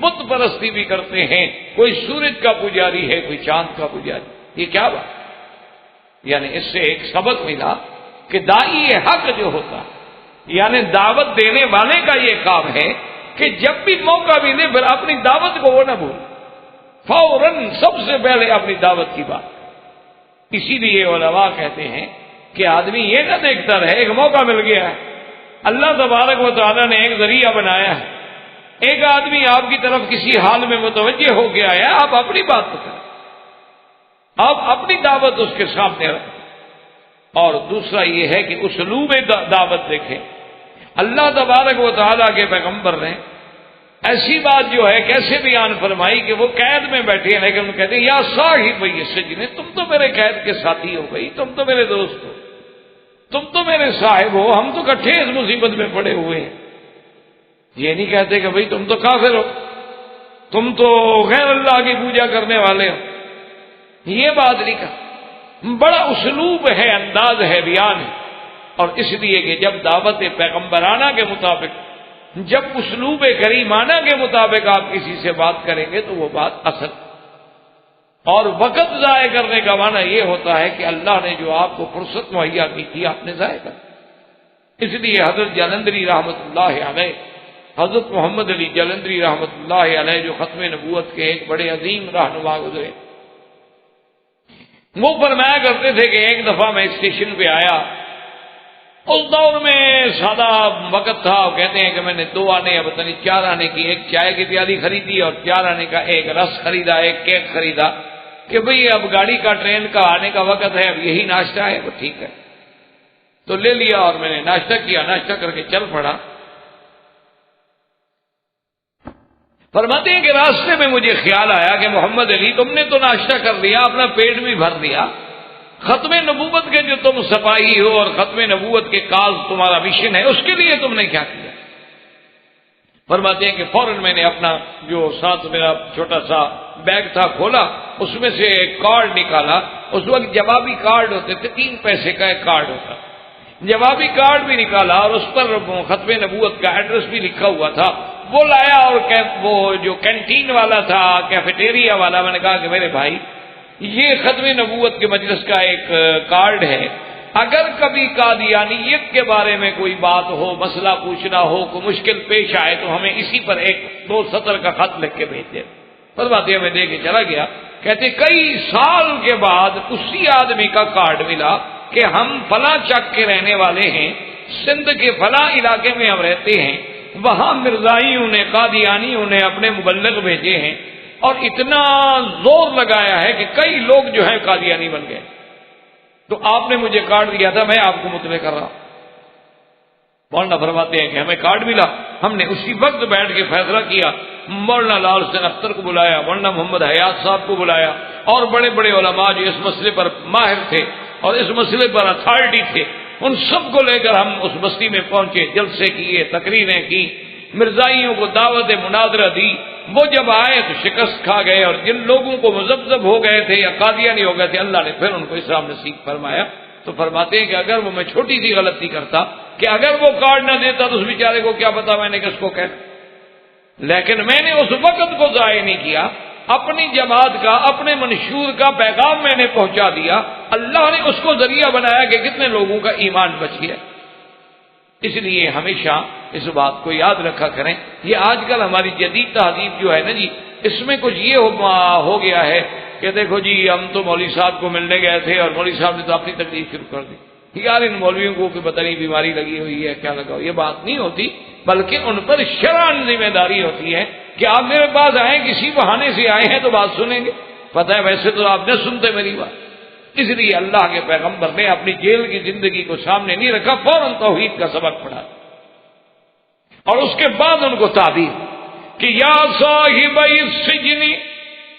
بت پرستی بھی کرتے ہیں، کوئی سورج کا پجاری ہے، کوئی چاند کا پجاری، یہ کیا بات؟ یعنی اس سے ایک سبق ملا کہ داعی حق جو ہوتا یعنی دعوت دینے والے کا یہ کام ہے کہ جب بھی موقع ملے پھر اپنی دعوت کو وہ نہ بھولے، فوراً سب سے پہلے اپنی دعوت کی بات۔ اسی لیے علماء کہتے ہیں کہ آدمی یہ نہ دیکھتا رہے ایک موقع مل گیا ہے، اللہ تبارک و تعالیٰ نے ایک ذریعہ بنایا ہے، ایک آدمی آپ کی طرف کسی حال میں متوجہ ہو گیا ہے، آپ اپنی بات تو کریں، آپ اپنی دعوت اس کے سامنے رکھیں۔ اور دوسرا یہ ہے کہ اسلوب دعوت دیکھیں، اللہ تبارک و تعالیٰ کے پیغمبر نے ایسی بات جو ہے کیسے بیان فرمائی کہ وہ قید میں بیٹھے ہیں لیکن کہتے ہیں یا صاحب السجن، تم تو میرے قید کے ساتھی ہو گئی، تم تو میرے دوست ہو، تم تو میرے صاحب ہو، ہم تو کٹھے اس مصیبت میں پڑے ہوئے ہیں۔ یہ نہیں کہتے کہ بھئی تم تو کافر ہو، تم تو غیر اللہ کی پوجا کرنے والے ہو، یہ بات نہیں کہا۔ بڑا اسلوب ہے، انداز ہے، بیان ہے۔ اور اس لیے کہ جب دعوت پیغمبرانہ کے مطابق، جب اسلوب کریمانہ کے مطابق آپ کسی سے بات کریں گے تو وہ بات اصل، اور وقت ضائع کرنے کا معنی یہ ہوتا ہے کہ اللہ نے جو آپ کو فرصت مہیا کی تھی آپ نے ضائع کر۔ اس لیے حضرت جلندری رحمۃ اللہ علیہ، حضرت محمد علی جلندری رحمۃ اللہ علیہ جو ختم نبوت کے ایک بڑے عظیم رہنما گزرے، وہ فرمایا کرتے تھے کہ ایک دفعہ میں اسٹیشن پہ آیا، اس دور میں سادہ وقت تھا، کہتے ہیں کہ میں نے 2 آنے یا پتہ نہیں 4 آنے کی ایک چائے کی پیالی خریدی اور 4 آنے کا ایک رس خریدا، ایک کیک خریدا کہ بھئی اب گاڑی کا ٹرین کا آنے کا وقت ہے، اب یہی ناشتہ ہے، وہ ٹھیک ہے تو لے لیا اور میں نے ناشتہ کیا، ناشتہ کر کے چل پڑا۔ فرماتے ہیں کہ راستے میں مجھے خیال آیا کہ محمد علی تم نے تو ناشتہ کر لیا، اپنا پیٹ بھی بھر لیا، ختم نبوت کے جو تم سپاہی ہو اور ختم نبوت کے کاز تمہارا مشن ہے اس کے لیے تم نے کیا کیا؟ فرماتے ہیں کہ فوراً میں نے اپنا جو ساتھ میرا چھوٹا سا بیگ تھا کھولا، اس میں سے ایک کارڈ نکالا، اس وقت جوابی کارڈ ہوتے تھے، 3 پیسے کا ایک کارڈ ہوتا، جوابی کارڈ بھی نکالا اور اس پر ختم نبوت کا ایڈریس بھی لکھا ہوا تھا، وہ لایا اور وہ جو کینٹین والا تھا، کیفیٹیریا والا، میں نے کہا کہ میرے بھائی یہ ختم نبوت کے مجلس کا ایک کارڈ ہے، اگر کبھی قادیانیت کے بارے میں کوئی بات ہو، مسئلہ پوچھنا ہو، کوئی مشکل پیش آئے تو ہمیں اسی پر 1-2 سطر کا خط لکھ کے بھیج دے۔ فرماتے ہیں میں دے کے چلا گیا، کہتے کئی سال کے بعد اسی آدمی کا کارڈ ملا کہ ہم فلاں چک کے رہنے والے ہیں، سندھ کے فلاں علاقے میں ہم رہتے ہیں، وہاں مرزائیوں نے، قادیانیوں نے اپنے مبلغ بھیجے ہیں اور اتنا زور لگایا ہے کہ کئی لوگ جو ہیں قادیانی بن گئے، تو آپ نے مجھے کارڈ دیا تھا، میں آپ کو مطلع کر رہا ہوں۔ مولانا فرماتے ہیں کہ ہمیں کارڈ ملا، ہم نے اسی وقت بیٹھ کے فیصلہ کیا، مولانا لال حسین اختر کو بلایا، مولانا محمد حیات صاحب کو بلایا اور بڑے بڑے علماء جو اس مسئلے پر ماہر تھے اور اس مسئلے پر اتھارٹی تھے، ان سب کو لے کر ہم اس بستی میں پہنچے، جلسے کیے، تقریریں کی، مرزائیوں کو دعوت مناظرہ دی۔ وہ جب آئے تو شکست کھا گئے اور جن لوگوں کو مذبذب ہو گئے تھے یا قادیانی ہو گئے تھے، اللہ نے پھر ان کو اسلام نصیب فرمایا۔ تو فرماتے ہیں کہ اگر وہ میں چھوٹی سی غلطی کرتا کہ اگر وہ کارڈ نہ دیتا تو اس بیچارے کو کیا پتا میں نے کس کو کہا، لیکن میں نے اس وقت کو ضائع نہیں کیا، اپنی جماعت کا، اپنے منشور کا پیغام میں نے پہنچا دیا، اللہ نے اس کو ذریعہ بنایا کہ کتنے لوگوں کا ایمان بچ گیا۔ اس لیے ہمیشہ اس بات کو یاد رکھا کریں۔ یہ آج کل ہماری جدید تہذیب جو ہے نا جی، اس میں کچھ یہ ہو گیا ہے کہ دیکھو جی ہم تو مولوی صاحب کو ملنے گئے تھے اور مولوی صاحب نے تو اپنی تکلیف شروع کر دی، یار ان مولویوں کو کہ پتہ نہیں بیماری لگی ہوئی ہے کیا لگا ہو، یہ بات نہیں ہوتی، بلکہ ان پر شرعاً ذمہ داری ہوتی ہے کہ آپ میرے پاس آئیں، کسی بہانے سے آئے ہیں تو بات سنیں گے، پتہ ہے ویسے تو آپ نہ سنتے میری بات۔ اس لیے اللہ کے پیغمبر نے اپنی جیل کی زندگی کو سامنے نہیں رکھا، فوراً توحید کا سبق پڑھا اور اس کے بعد ان کو تعبیر کہ یا صاحب السجن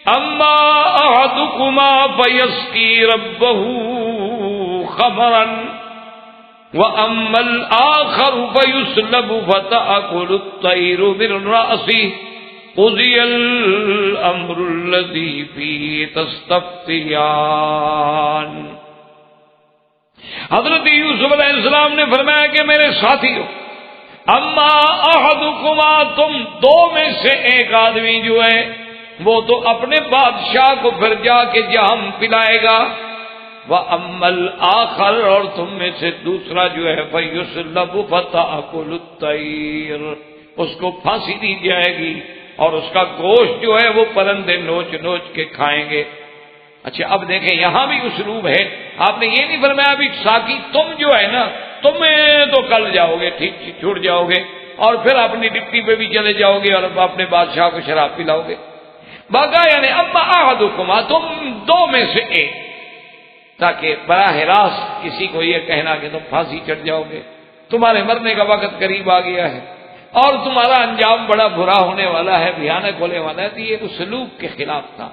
اما احدکما فیسقی ربہ خمرا واما الاخر فیسلب فتأکل الطیر من رأسہ قضی الامر الذی فیہ تستفتیان۔ حضرت یوسف علیہ السلام نے فرمایا کہ میرے ساتھیو، اما احدکما، تم 2 میں سے ایک آدمی جو ہے وہ تو اپنے بادشاہ کو پھر جا کے جام پلائے گا، وَأَمَّا الْآخَرُ اور تم میں سے دوسرا جو ہے فَيُسْلَبُ فَتَأْكُلُ الطَّيْرُ اس کو پھانسی دی جائے گی اور اس کا گوشت جو ہے وہ پرندے نوچ نوچ کے کھائیں گے۔ اچھا اب دیکھیں یہاں بھی اسلوب ہے، آپ نے یہ نہیں فرمایا ابھی ساقی تم جو ہے نا تم تو کل جاؤ گے، ٹھیک چھوٹ جاؤ گے اور پھر اپنی ڈپٹی پہ بھی چلے جاؤ گے اور اپنے بادشاہ کو شراب پلاؤ گے۔ باقا یعنی اما احدکما تم دو میں سے ایک، تاکہ براہ راست کسی کو یہ کہنا کہ تم پھانسی چڑھ جاؤ گے، تمہارے مرنے کا وقت قریب آ گیا ہے اور تمہارا انجام بڑا برا ہونے والا ہے، بھیانک ہونے والا ہے۔ تو یہ اسلوب کے خلاف تھا،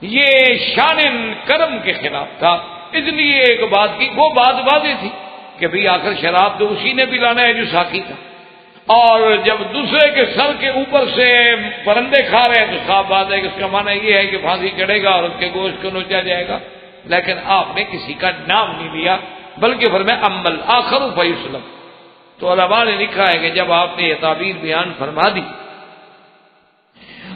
یہ شان کرم کے خلاف تھا، اس لیے ایک بات کی وہ بات واضح تھی کہ بھئی آخر شراب تو اسی نے پلانا ہے جو ساقی تھا، اور جب دوسرے کے سر کے اوپر سے پرندے کھا رہے ہیں تو صاف بات ہے کہ اس کا معنی یہ ہے کہ پھانسی چڑھے گا اور اس کے گوشت کو نوچا جائے گا، لیکن آپ نے کسی کا نام نہیں لیا بلکہ فرمایا اما الآخر فیسلب۔ تو علماء نے لکھا ہے کہ جب آپ نے یہ تعبیر بیان فرما دی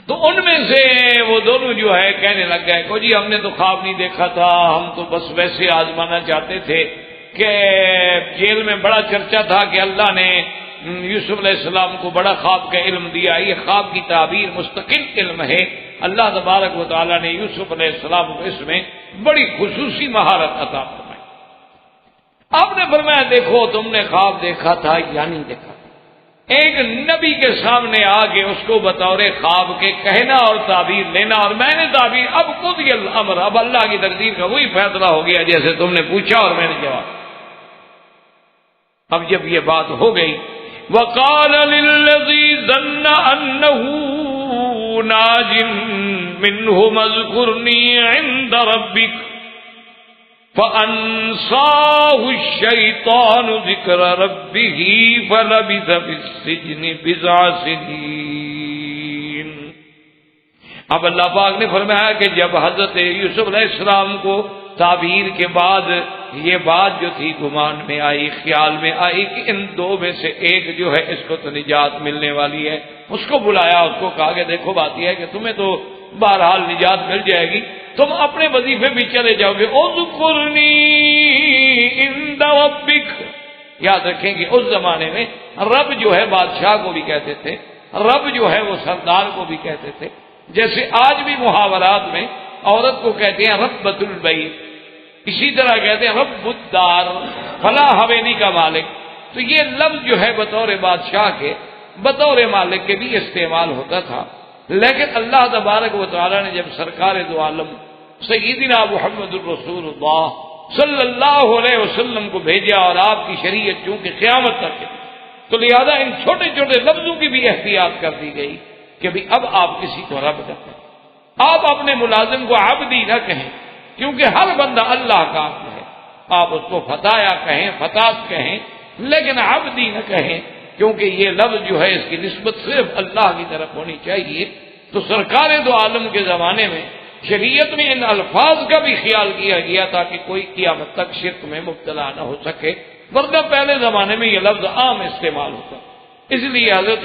تو ان میں سے وہ دونوں جو ہے کہنے لگ گئے کہ جی ہم نے تو خواب نہیں دیکھا تھا، ہم تو بس ویسے آزمانا چاہتے تھے کہ جیل میں بڑا چرچا تھا کہ اللہ نے یوسف علیہ السلام کو بڑا خواب کا علم دیا، یہ خواب کی تعبیر مستقل علم ہے، اللہ تبارک و تعالیٰ نے یوسف علیہ السلام کو اس میں بڑی خصوصی مہارت عطا فرمائی۔ آپ نے فرمایا دیکھو تم نے خواب دیکھا تھا یا نہیں دیکھا تھا، ایک نبی کے سامنے آ کے اس کو بطور خواب کے کہنا اور تعبیر لینا، اور میں نے تعبیر اب قضی الامر، اب اللہ کی تقدیر کا وہی فیصلہ ہو گیا جیسے تم نے پوچھا اور میں نے جواب۔ اب جب یہ بات ہو گئی وَقَالَ لِلَّذِي ظَنَّ أَنَّهُ نَاجٍ مِّنْهُمُ اذْكُرْنِي عِندَ رَبِّكَ فَأَنسَاهُ الشَّيْطَانُ ذِكْرَ رَبِّهِ فَلَبِثَ فِي السِّجْنِ بِضْعَ سِنِينَ۔ اب اللہ پاک نے فرمایا کہ جب حضرت یوسف علیہ السلام کو تعبیر کے بعد یہ بات جو تھی گمان میں آئی، خیال میں آئی کہ ان دو میں سے ایک جو ہے اس کو تو نجات ملنے والی ہے، اس کو بلایا، اس کو کہا کہ دیکھو بات یہ ہے کہ تمہیں تو بہرحال نجات مل جائے گی، تم اپنے وظیفے بھی چلے جاؤ گے، اذکرنی عند ربک۔ یاد رکھیں کہ اس زمانے میں رب جو ہے بادشاہ کو بھی کہتے تھے، رب جو ہے وہ سردار کو بھی کہتے تھے، جیسے آج بھی محاورات میں عورت کو کہتے ہیں ربۃ البیت، اسی طرح کہتے ہیں رب الدار، فلاں حویلی کا مالک۔ تو یہ لفظ جو ہے بطور بادشاہ کے، بطور مالک کے بھی استعمال ہوتا تھا، لیکن اللہ تبارک و تعالی نے جب سرکار دو عالم سیدنا محمد الرسول اللہ صلی اللہ علیہ وسلم کو بھیجا اور آپ کی شریعت چونکہ قیامت تک ہے، تو لہذا ان چھوٹے چھوٹے لفظوں کی بھی احتیاط کر دی گئی کہ بھی اب آپ کسی کو رب نہ کہیں، آپ اپنے ملازم کو عبدی نہ کہیں، کیونکہ ہر بندہ اللہ کا عبد ہے، آپ اس کو فتایا کہیں، فتات کہیں، لیکن عبدی نہ کہیں، کیونکہ یہ لفظ جو ہے اس کی نسبت صرف اللہ کی طرف ہونی چاہیے۔ تو سرکار دو عالم کے زمانے میں شریعت میں ان الفاظ کا بھی خیال کیا گیا تاکہ کوئی قیامت تک شرک میں مبتلا نہ ہو سکے، ورنہ پہلے زمانے میں یہ لفظ عام استعمال ہوتا۔ اس لیے حضرت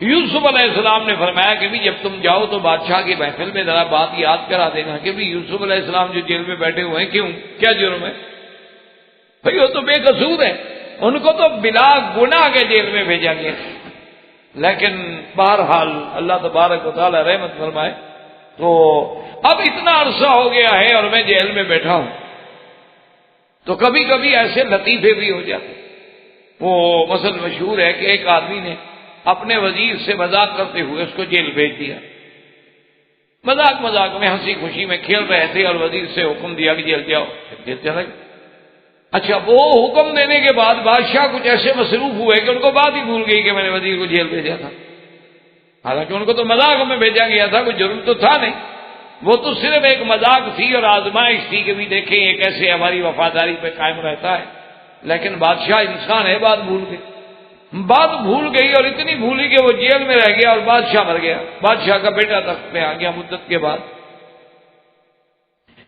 یوسف علیہ السلام نے فرمایا کہ بھی جب تم جاؤ تو بادشاہ کی محفل میں ذرا بات یاد کرا دینا کہ بھی یوسف علیہ السلام جو جیل میں بیٹھے ہوئے ہیں کیوں، کیا جرم ہے؟ بھئی وہ تو بے قصور ہے، ان کو تو بلا گناہ کے جیل میں بھیجا گیا، لیکن بہرحال اللہ تبارک و تعالی رحمت فرمائے۔ تو اب اتنا عرصہ ہو گیا ہے اور میں جیل میں بیٹھا ہوں، تو کبھی کبھی ایسے لطیفے بھی ہو جاتے۔ وہ مثل مشہور ہے کہ ایک آدمی نے اپنے وزیر سے مذاق کرتے ہوئے اس کو جیل بھیج دیا، مذاق میں ہنسی خوشی میں کھیل رہے تھے اور وزیر سے حکم دیا کہ جیل جاؤ، جیل چلا گیا۔ اچھا وہ حکم دینے کے بعد بادشاہ کچھ ایسے مصروف ہوئے کہ ان کو بات ہی بھول گئی کہ میں نے وزیر کو جیل بھیجا تھا، حالانکہ ان کو تو مذاق میں بھیجا گیا تھا، کوئی جرم تو تھا نہیں، وہ تو صرف ایک مذاق تھی اور آزمائش تھی کہ بھی دیکھیں یہ کیسے ہماری وفاداری پہ قائم رہتا ہے۔ لیکن بادشاہ انسان ہے، بات بھول گئی اور اتنی بھولی کہ وہ جیل میں رہ گیا اور بادشاہ مر گیا، بادشاہ کا بیٹا تخت پہ آ گیا مدت کے بعد۔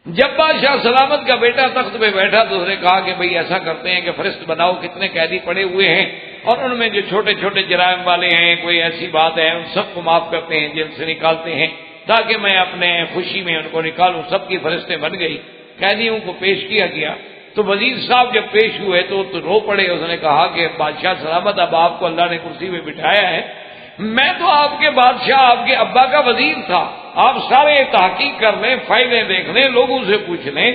جب بادشاہ سلامت کا بیٹا تخت پہ بیٹھا تو اس نے کہا کہ بھئی ایسا کرتے ہیں کہ فہرست بناؤ کتنے قیدی پڑے ہوئے ہیں اور ان میں جو چھوٹے چھوٹے جرائم والے ہیں، کوئی ایسی بات ہے، ان سب کو معاف کرتے ہیں، جیل سے نکالتے ہیں تاکہ میں اپنے خوشی میں ان کو نکالوں۔ سب کی فہرستیں بن گئی قیدیوں کو پیش کیا گیا تو وزیر صاحب جب پیش ہوئے تو رو پڑے. اس نے کہا کہ بادشاہ سلامت، اب آپ کو اللہ نے کرسی پہ بٹھایا ہے، میں تو آپ کے بادشاہ آپ کے ابا کا وزیر تھا، آپ سارے تحقیق کر لیں، فائلیں دیکھ لیں، لوگوں سے پوچھ لیں،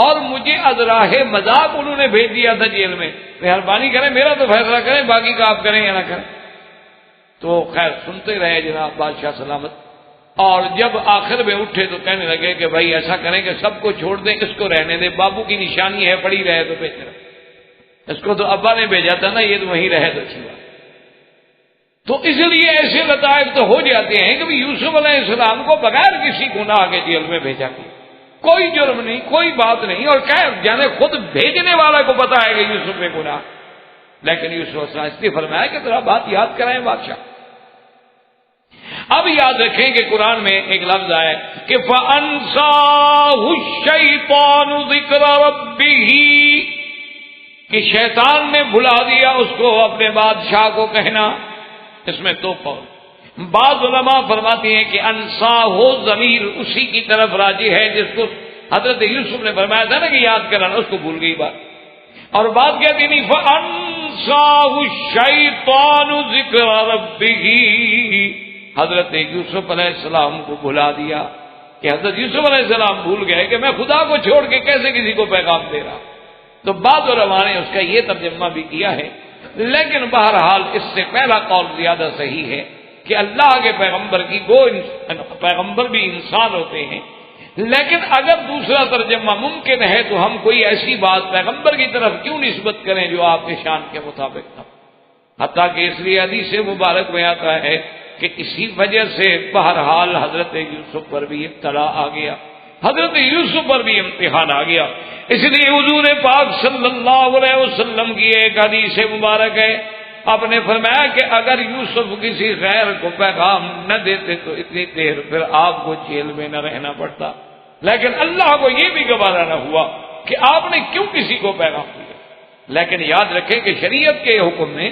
اور مجھے ازراہ مذاق انہوں نے بھیج دیا تھا جیل میں. مہربانی کریں میرا تو فیصلہ کریں، باقی کا آپ کریں یا نہ کریں. تو خیر سنتے رہے جناب بادشاہ سلامت. اور جب آخر میں اٹھے تو کہنے لگے کہ بھائی ایسا کریں کہ سب کو چھوڑ دیں، اس کو رہنے دیں، بابو کی نشانی ہے، پڑی رہے تو بہتر. اس کو تو ابا نے بھیجا تھا نا، یہ تو وہیں رہے تو اچھی بات. تو اس لیے ایسے لطائف تو ہو جاتے ہیں کہ یوسف علیہ السلام کو بغیر کسی گناہ کے جیل میں بھیجا گیا، کوئی جرم نہیں، کوئی بات نہیں، اور کیا جانے خود بھیجنے والا کو پتا ہے کہ یوسف میں گناہ. لیکن یوسف علیہ السلام اس لیے فرمایا کہ ذرا بات یاد کرائیں بادشاہ. اب یاد رکھیں کہ قرآن میں ایک لفظ آئے کہ فَأَنْسَاهُ الشَّيْطَانُ ذِكْرَ رَبِّهِ، کہ شیطان نے بھلا دیا اس کو اپنے بادشاہ کو کہنا. اس میں دو قول. بعض علماء فرماتے ہیں کہ انساہو ضمیر اسی کی طرف راجع ہے جس کو حضرت یوسف نے فرمایا تھا نا کہ یاد کرانا، اس کو بھول گئی بات. اور بات کہتے نہیں فَأَنْسَاهُ الشَّيْطَانُ ذِكْرَ رَبِّهِ، حضرت یوسف علیہ السلام کو بھلا دیا کہ حضرت یوسف علیہ السلام بھول گئے کہ میں خدا کو چھوڑ کے کیسے کسی کو پیغام دے رہا. تو بعض علماء نے اس کا یہ ترجمہ بھی کیا ہے، لیکن بہرحال اس سے پہلا قول زیادہ صحیح ہے کہ اللہ کے پیغمبر کی پیغمبر بھی انسان ہوتے ہیں. لیکن اگر دوسرا ترجمہ ممکن ہے تو ہم کوئی ایسی بات پیغمبر کی طرف کیوں نسبت کریں جو آپ کے شان کے مطابق نہ، حتیٰ کہ اس لیے حدیث مبارک میں آتا ہے کہ اسی وجہ سے بہرحال حضرت یوسف پر بھی ابتلا آ گیا، حضرت یوسف پر بھی امتحان آ گیا. اس لیے حضور پاک صلی اللہ علیہ وسلم کی ایک حدیث مبارک ہے، آپ نے فرمایا کہ اگر یوسف کسی غیر کو پیغام نہ دیتے تو اتنی دیر پھر آپ کو جیل میں نہ رہنا پڑتا. لیکن اللہ کو یہ بھی گوارا نہ ہوا کہ آپ نے کیوں کسی کو پیغام دیا. لیکن یاد رکھیں کہ شریعت کے حکم میں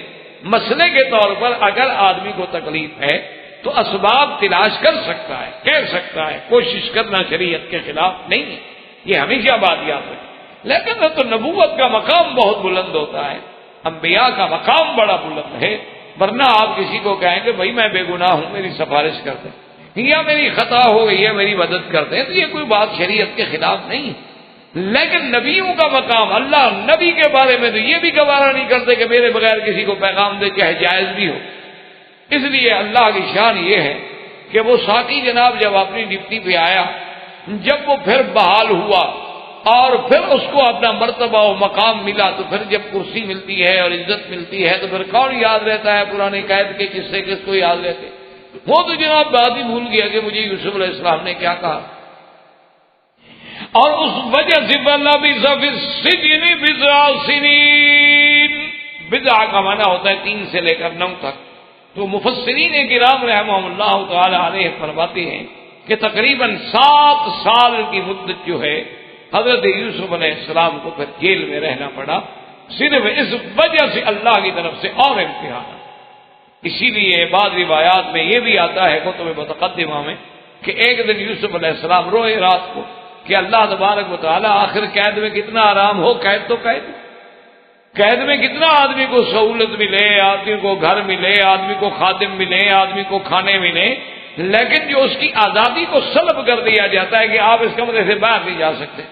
مسئلے کے طور پر اگر آدمی کو تکلیف ہے تو اسباب تلاش کر سکتا ہے، کہہ سکتا ہے، کوشش کرنا شریعت کے خلاف نہیں ہے، یہ ہمیشہ بات یاد رکھیں. لیکن تو نبوت کا مقام بہت بلند ہوتا ہے، انبیاء کا مقام بڑا بلند ہے. ورنہ آپ کسی کو کہیں کہ بھائی میں بے گناہ ہوں، میری سفارش کر دیں، یا میری خطا ہو گئی ہے میری مدد کر دیں، تو یہ کوئی بات شریعت کے خلاف نہیں ہے. لیکن نبیوں کا مقام، اللہ نبی کے بارے میں تو یہ بھی گوارا نہیں کرتے کہ میرے بغیر کسی کو پیغام دے، چاہے جائز بھی ہو. اس لیے اللہ کی شان یہ ہے کہ وہ ساقی جناب جب اپنی ڈپٹی پہ آیا، جب وہ پھر بحال ہوا اور پھر اس کو اپنا مرتبہ و مقام ملا، تو پھر جب کرسی ملتی ہے اور عزت ملتی ہے تو پھر کون یاد رہتا ہے پرانے قید کے قصے، کس کو یاد رہتے. وہ تو جناب بات ہی بھول گیا کہ مجھے یوسف علیہ السلام نے کیا کہا. اور اس وجہ سے فَلَبِثَ فِي السِّجْنِ بِضْعَ سِنِينَ، بضع کا معنی ہوتا ہے 3 سے لے کر 9 تک. تو مفسرین کرام رحمہم اللہ تعالی علیہ فرماتے ہیں کہ تقریباً 7 سال کی مدت جو ہے حضرت یوسف علیہ السلام کو پھر جیل میں رہنا پڑا، صرف اس وجہ سے اللہ کی طرف سے اور امتحان. اسی لیے بعض روایات میں یہ بھی آتا ہے کتب متقدمہ میں کہ ایک دن یوسف علیہ السلام روئے رات کو کہ اللہ تبارک و تعالیٰ آخر قید میں کتنا آرام ہو، قید تو قید میں کتنا آدمی کو سہولت ملے، آدمی کو گھر ملے، آدمی کو خادم ملے، آدمی کو کھانے ملے، لیکن جو اس کی آزادی کو سلب کر دیا جاتا ہے کہ آپ اس کمرے سے باہر نہیں جا سکتے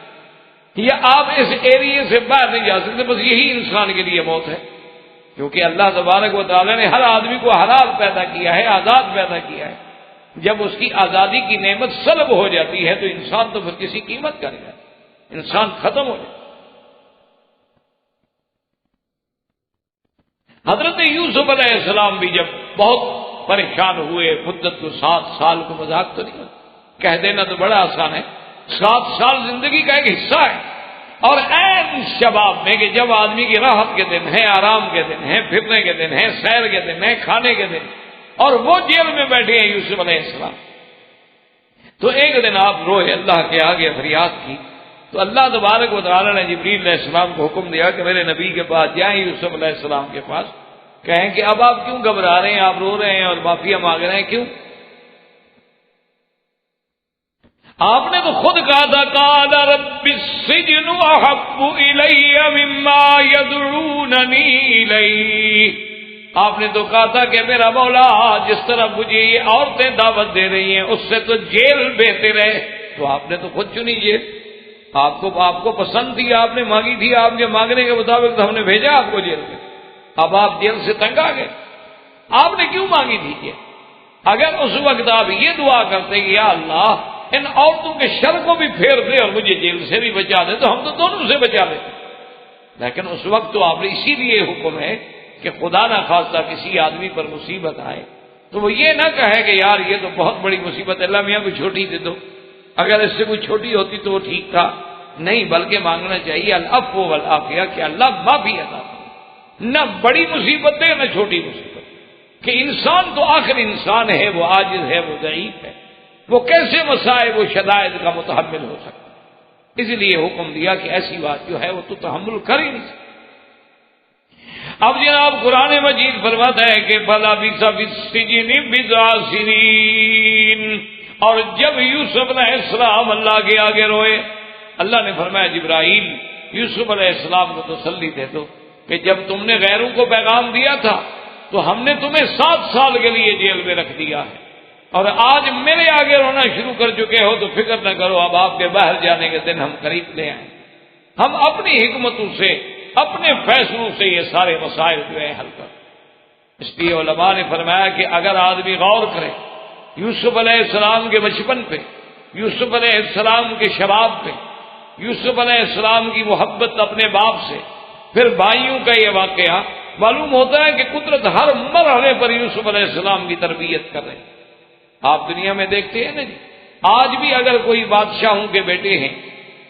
یا آپ اس ایریے سے باہر نہیں جا سکتے، بس یہی انسان کے لیے موت ہے. کیونکہ اللہ تبارک و تعالیٰ نے ہر آدمی کو حلال پیدا کیا ہے، آزاد پیدا کیا ہے. جب اس کی آزادی کی نعمت سلب ہو جاتی ہے تو انسان تو پھر کسی قیمت کا نہیں ہے، انسان ختم ہو جائے. حضرت یوسف علیہ السلام بھی جب بہت پریشان ہوئے، مدت کو 7 سال کو مذاق تو نہیں کہہ دینا تو بڑا آسان ہے. 7 سال زندگی کا ایک حصہ ہے، اور عین شباب میں کہ جب آدمی کی راحت کے دن ہیں، آرام کے دن ہیں، پھرنے کے دن ہیں، سیر کے دن ہیں، کھانے کے دن، اور وہ جیل میں بیٹھے ہیں یوسف علیہ السلام. تو ایک دن آپ روئے، اللہ کے آگے فریاد کی، تو اللہ تبارک و تعالیٰ نے جبریل علیہ السلام کو حکم دیا کہ میرے نبی کے پاس جائیں، یوسف علیہ السلام کے پاس، کہیں کہ اب آپ کیوں گھبرا رہے ہیں، آپ رو رہے ہیں اور معافیاں مانگ رہے ہیں، کیوں؟ آپ نے تو خود کہا تھا قال رب السجن احب الی مما یدعوننی الیہ، آپ نے تو کہا تھا کہ میرا مولا جس طرح مجھے یہ عورتیں دعوت دے رہی ہیں اس سے تو جیل بہتر ہے، تو آپ نے تو خود چنی جیل، آپ کو پسند تھی، آپ نے مانگی تھی، آپ کے مانگنے کے مطابق تو ہم نے بھیجا آپ کو جیل میں، اب آپ جیل سے تنگ آ گئے، آپ نے کیوں مانگی تھی یہ؟ اگر اس وقت آپ یہ دعا کرتے کہ یا اللہ ان عورتوں کے شر کو بھی پھیر دے اور مجھے جیل سے بھی بچا دے، تو ہم تو دونوں سے بچا لیتے، لیکن اس وقت تو آپ نے اسی لیے حکم ہے کہ خدا نہ خواستہ کسی آدمی پر مصیبت آئے تو وہ یہ نہ کہے کہ یار یہ تو بہت بڑی مصیبت ہے، اللہ میاں کوئی چھوٹی دے دو، اگر اس سے کوئی چھوٹی ہوتی تو وہ ٹھیک تھا، نہیں بلکہ مانگنا چاہیے العفو والعافیہ کہ اللہ معافی عطا کرے، نہ بڑی مصیبت ہے نہ چھوٹی مصیبت، کہ انسان تو آخر انسان ہے، وہ عاجز ہے، وہ ضعیف ہے، وہ کیسے مصائب و شدائد کا متحمل ہو سکتا ہے، اس لیے حکم دیا کہ ایسی بات جو ہے وہ تو تحمل کر ہی نہیں سکتا۔ اب جناب قرآن مجید فرماتا ہے کہ فَلَبِثَ فِي السِّجْنِ بِضْعَ سِنِينَ، اور جب یوسف علیہ السلام اللہ کے آگے روئے، اللہ نے فرمایا جبرائیل یوسف علیہ السلام کو تسلی دے دو کہ جب تم نے غیروں کو پیغام دیا تھا تو ہم نے تمہیں 7 سال کے لیے جیل میں رکھ دیا ہے، اور آج میرے آگے رونا شروع کر چکے ہو تو فکر نہ کرو، اب آپ کے باہر جانے کے دن ہم قریب لے آئیں، ہم اپنی حکمتوں سے اپنے فیصلوں سے یہ سارے مسائل جو ہیں حل کر۔ اس لیے علماء نے فرمایا کہ اگر آدمی غور کرے یوسف علیہ السلام کے بچپن پہ، یوسف علیہ السلام کے شباب پہ، یوسف علیہ السلام کی محبت اپنے باپ سے، پھر بھائیوں کا یہ واقعہ، معلوم ہوتا ہے کہ قدرت ہر مرحلے پر یوسف علیہ السلام کی تربیت کر رہے ہیں۔ آپ دنیا میں دیکھتے ہیں نا جی، آج بھی اگر کوئی بادشاہوں کے بیٹے ہیں،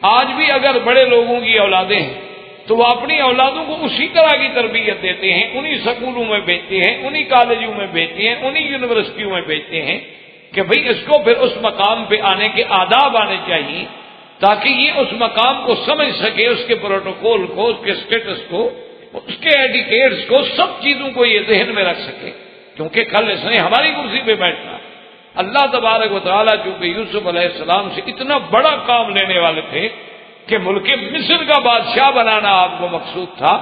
آج بھی اگر بڑے لوگوں کی اولادیں ہیں تو وہ اپنی اولادوں کو اسی طرح کی تربیت دیتے ہیں، انہی سکولوں میں بھیجتے ہیں، انہی کالجوں میں بھیجتے ہیں، انہی یونیورسٹیوں میں بھیجتے ہیں کہ بھئی اس کو پھر اس مقام پہ آنے کے آداب آنے چاہیے تاکہ یہ اس مقام کو سمجھ سکے، اس کے پروٹوکول کو، اس کے اسٹیٹس کو، اس کے ایڈیکیٹس کو، سب چیزوں کو یہ ذہن میں رکھ سکے، کیونکہ کل اس نے ہماری کرسی پہ بیٹھنا۔ اللہ تبارک و تعالیٰ چونکہ یوسف علیہ السلام سے اتنا بڑا کام لینے والے تھے کہ ملک مصر کا بادشاہ بنانا آپ کو مقصود تھا،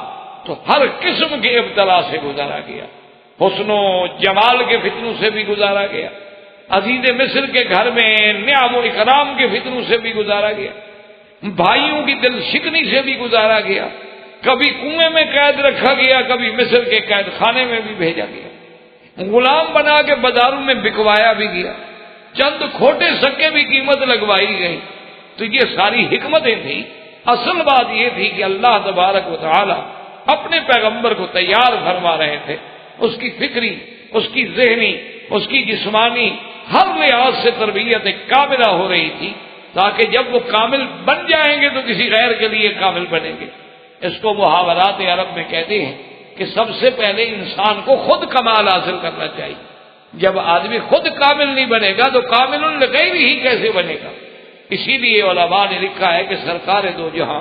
تو ہر قسم کے ابتلا سے گزارا گیا، حسن و جمال کے فتنوں سے بھی گزارا گیا، عزیز مصر کے گھر میں نعم و اکرام کے فتنوں سے بھی گزارا گیا، بھائیوں کی دل شکنی سے بھی گزارا گیا، کبھی کنویں میں قید رکھا گیا، کبھی مصر کے قید خانے میں بھی بھیجا گیا، غلام بنا کے بازاروں میں بکوایا بھی گیا، چند کھوٹے سکے بھی قیمت لگوائی گئی۔ تو یہ ساری حکمتیں تھیں۔ اصل بات یہ تھی کہ اللہ تبارک و تعالی اپنے پیغمبر کو تیار فرما رہے تھے، اس کی فکری، اس کی ذہنی، اس کی جسمانی ہر لحاظ سے تربیت کاملہ ہو رہی تھی، تاکہ جب وہ کامل بن جائیں گے تو کسی غیر کے لیے کامل بنیں گے۔ اس کو محاورات عرب میں کہتے ہیں کہ سب سے پہلے انسان کو خود کمال حاصل کرنا چاہیے۔ جب آدمی خود کامل نہیں بنے گا تو کامل الغیر ہی کیسے بنے گا؟ اسی لیے علماء نے لکھا ہے کہ سرکار دو جہاں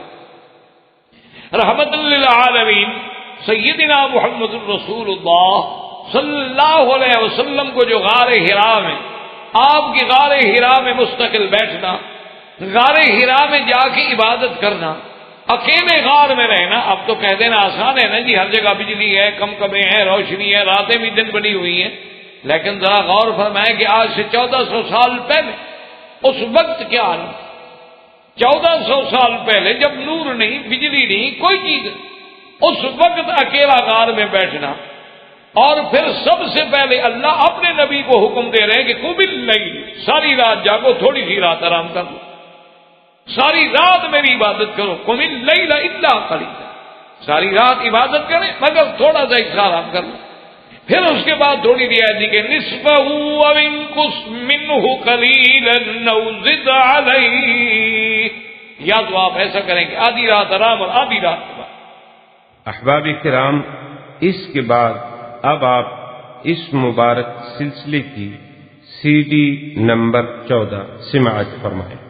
رحمت للعالمین سیدنا محمد الرسول اللہ صلی اللہ علیہ وسلم کو جو غار حرا میں، آپ کی غار حرا میں مستقل بیٹھنا، غار حرا میں جا کے عبادت کرنا، اکیلے غار میں رہنا، اب تو کہہ دینا آسان ہے نا جی، ہر جگہ بجلی ہے، کم کمیں ہیں، روشنی ہے، راتیں بھی دن بنی ہوئی ہیں، لیکن ذرا غور فرمائیں کہ آج سے 1400 سال پہلے اس وقت کیا حال، 1400 سال پہلے جب نور نہیں، بجلی نہیں، کوئی چیز، اس وقت اکیلا غار میں بیٹھنا، اور پھر سب سے پہلے اللہ اپنے نبی کو حکم دے رہے ہیں کہ قم اللیل، ساری رات جاگو، تھوڑی سی رات آرام کر لو، ساری رات میری عبادت کرو، قم اللیل الا قلیلا، ساری رات عبادت کریں مگر تھوڑا سا حصہ آرام کر لو۔ پھر اس کے بعد تھوڑی رعایت دی کہ نصفہ او انقص منہ قلیلا او زد علیہ، یا تو آپ ایسا کریں کہ آدھی رات آرام اور آدھی رات کے بعد۔ احباب کرام، اس کے بعد اب آپ اس مبارک سلسلے کی CD نمبر 14 سماعت فرمائیں۔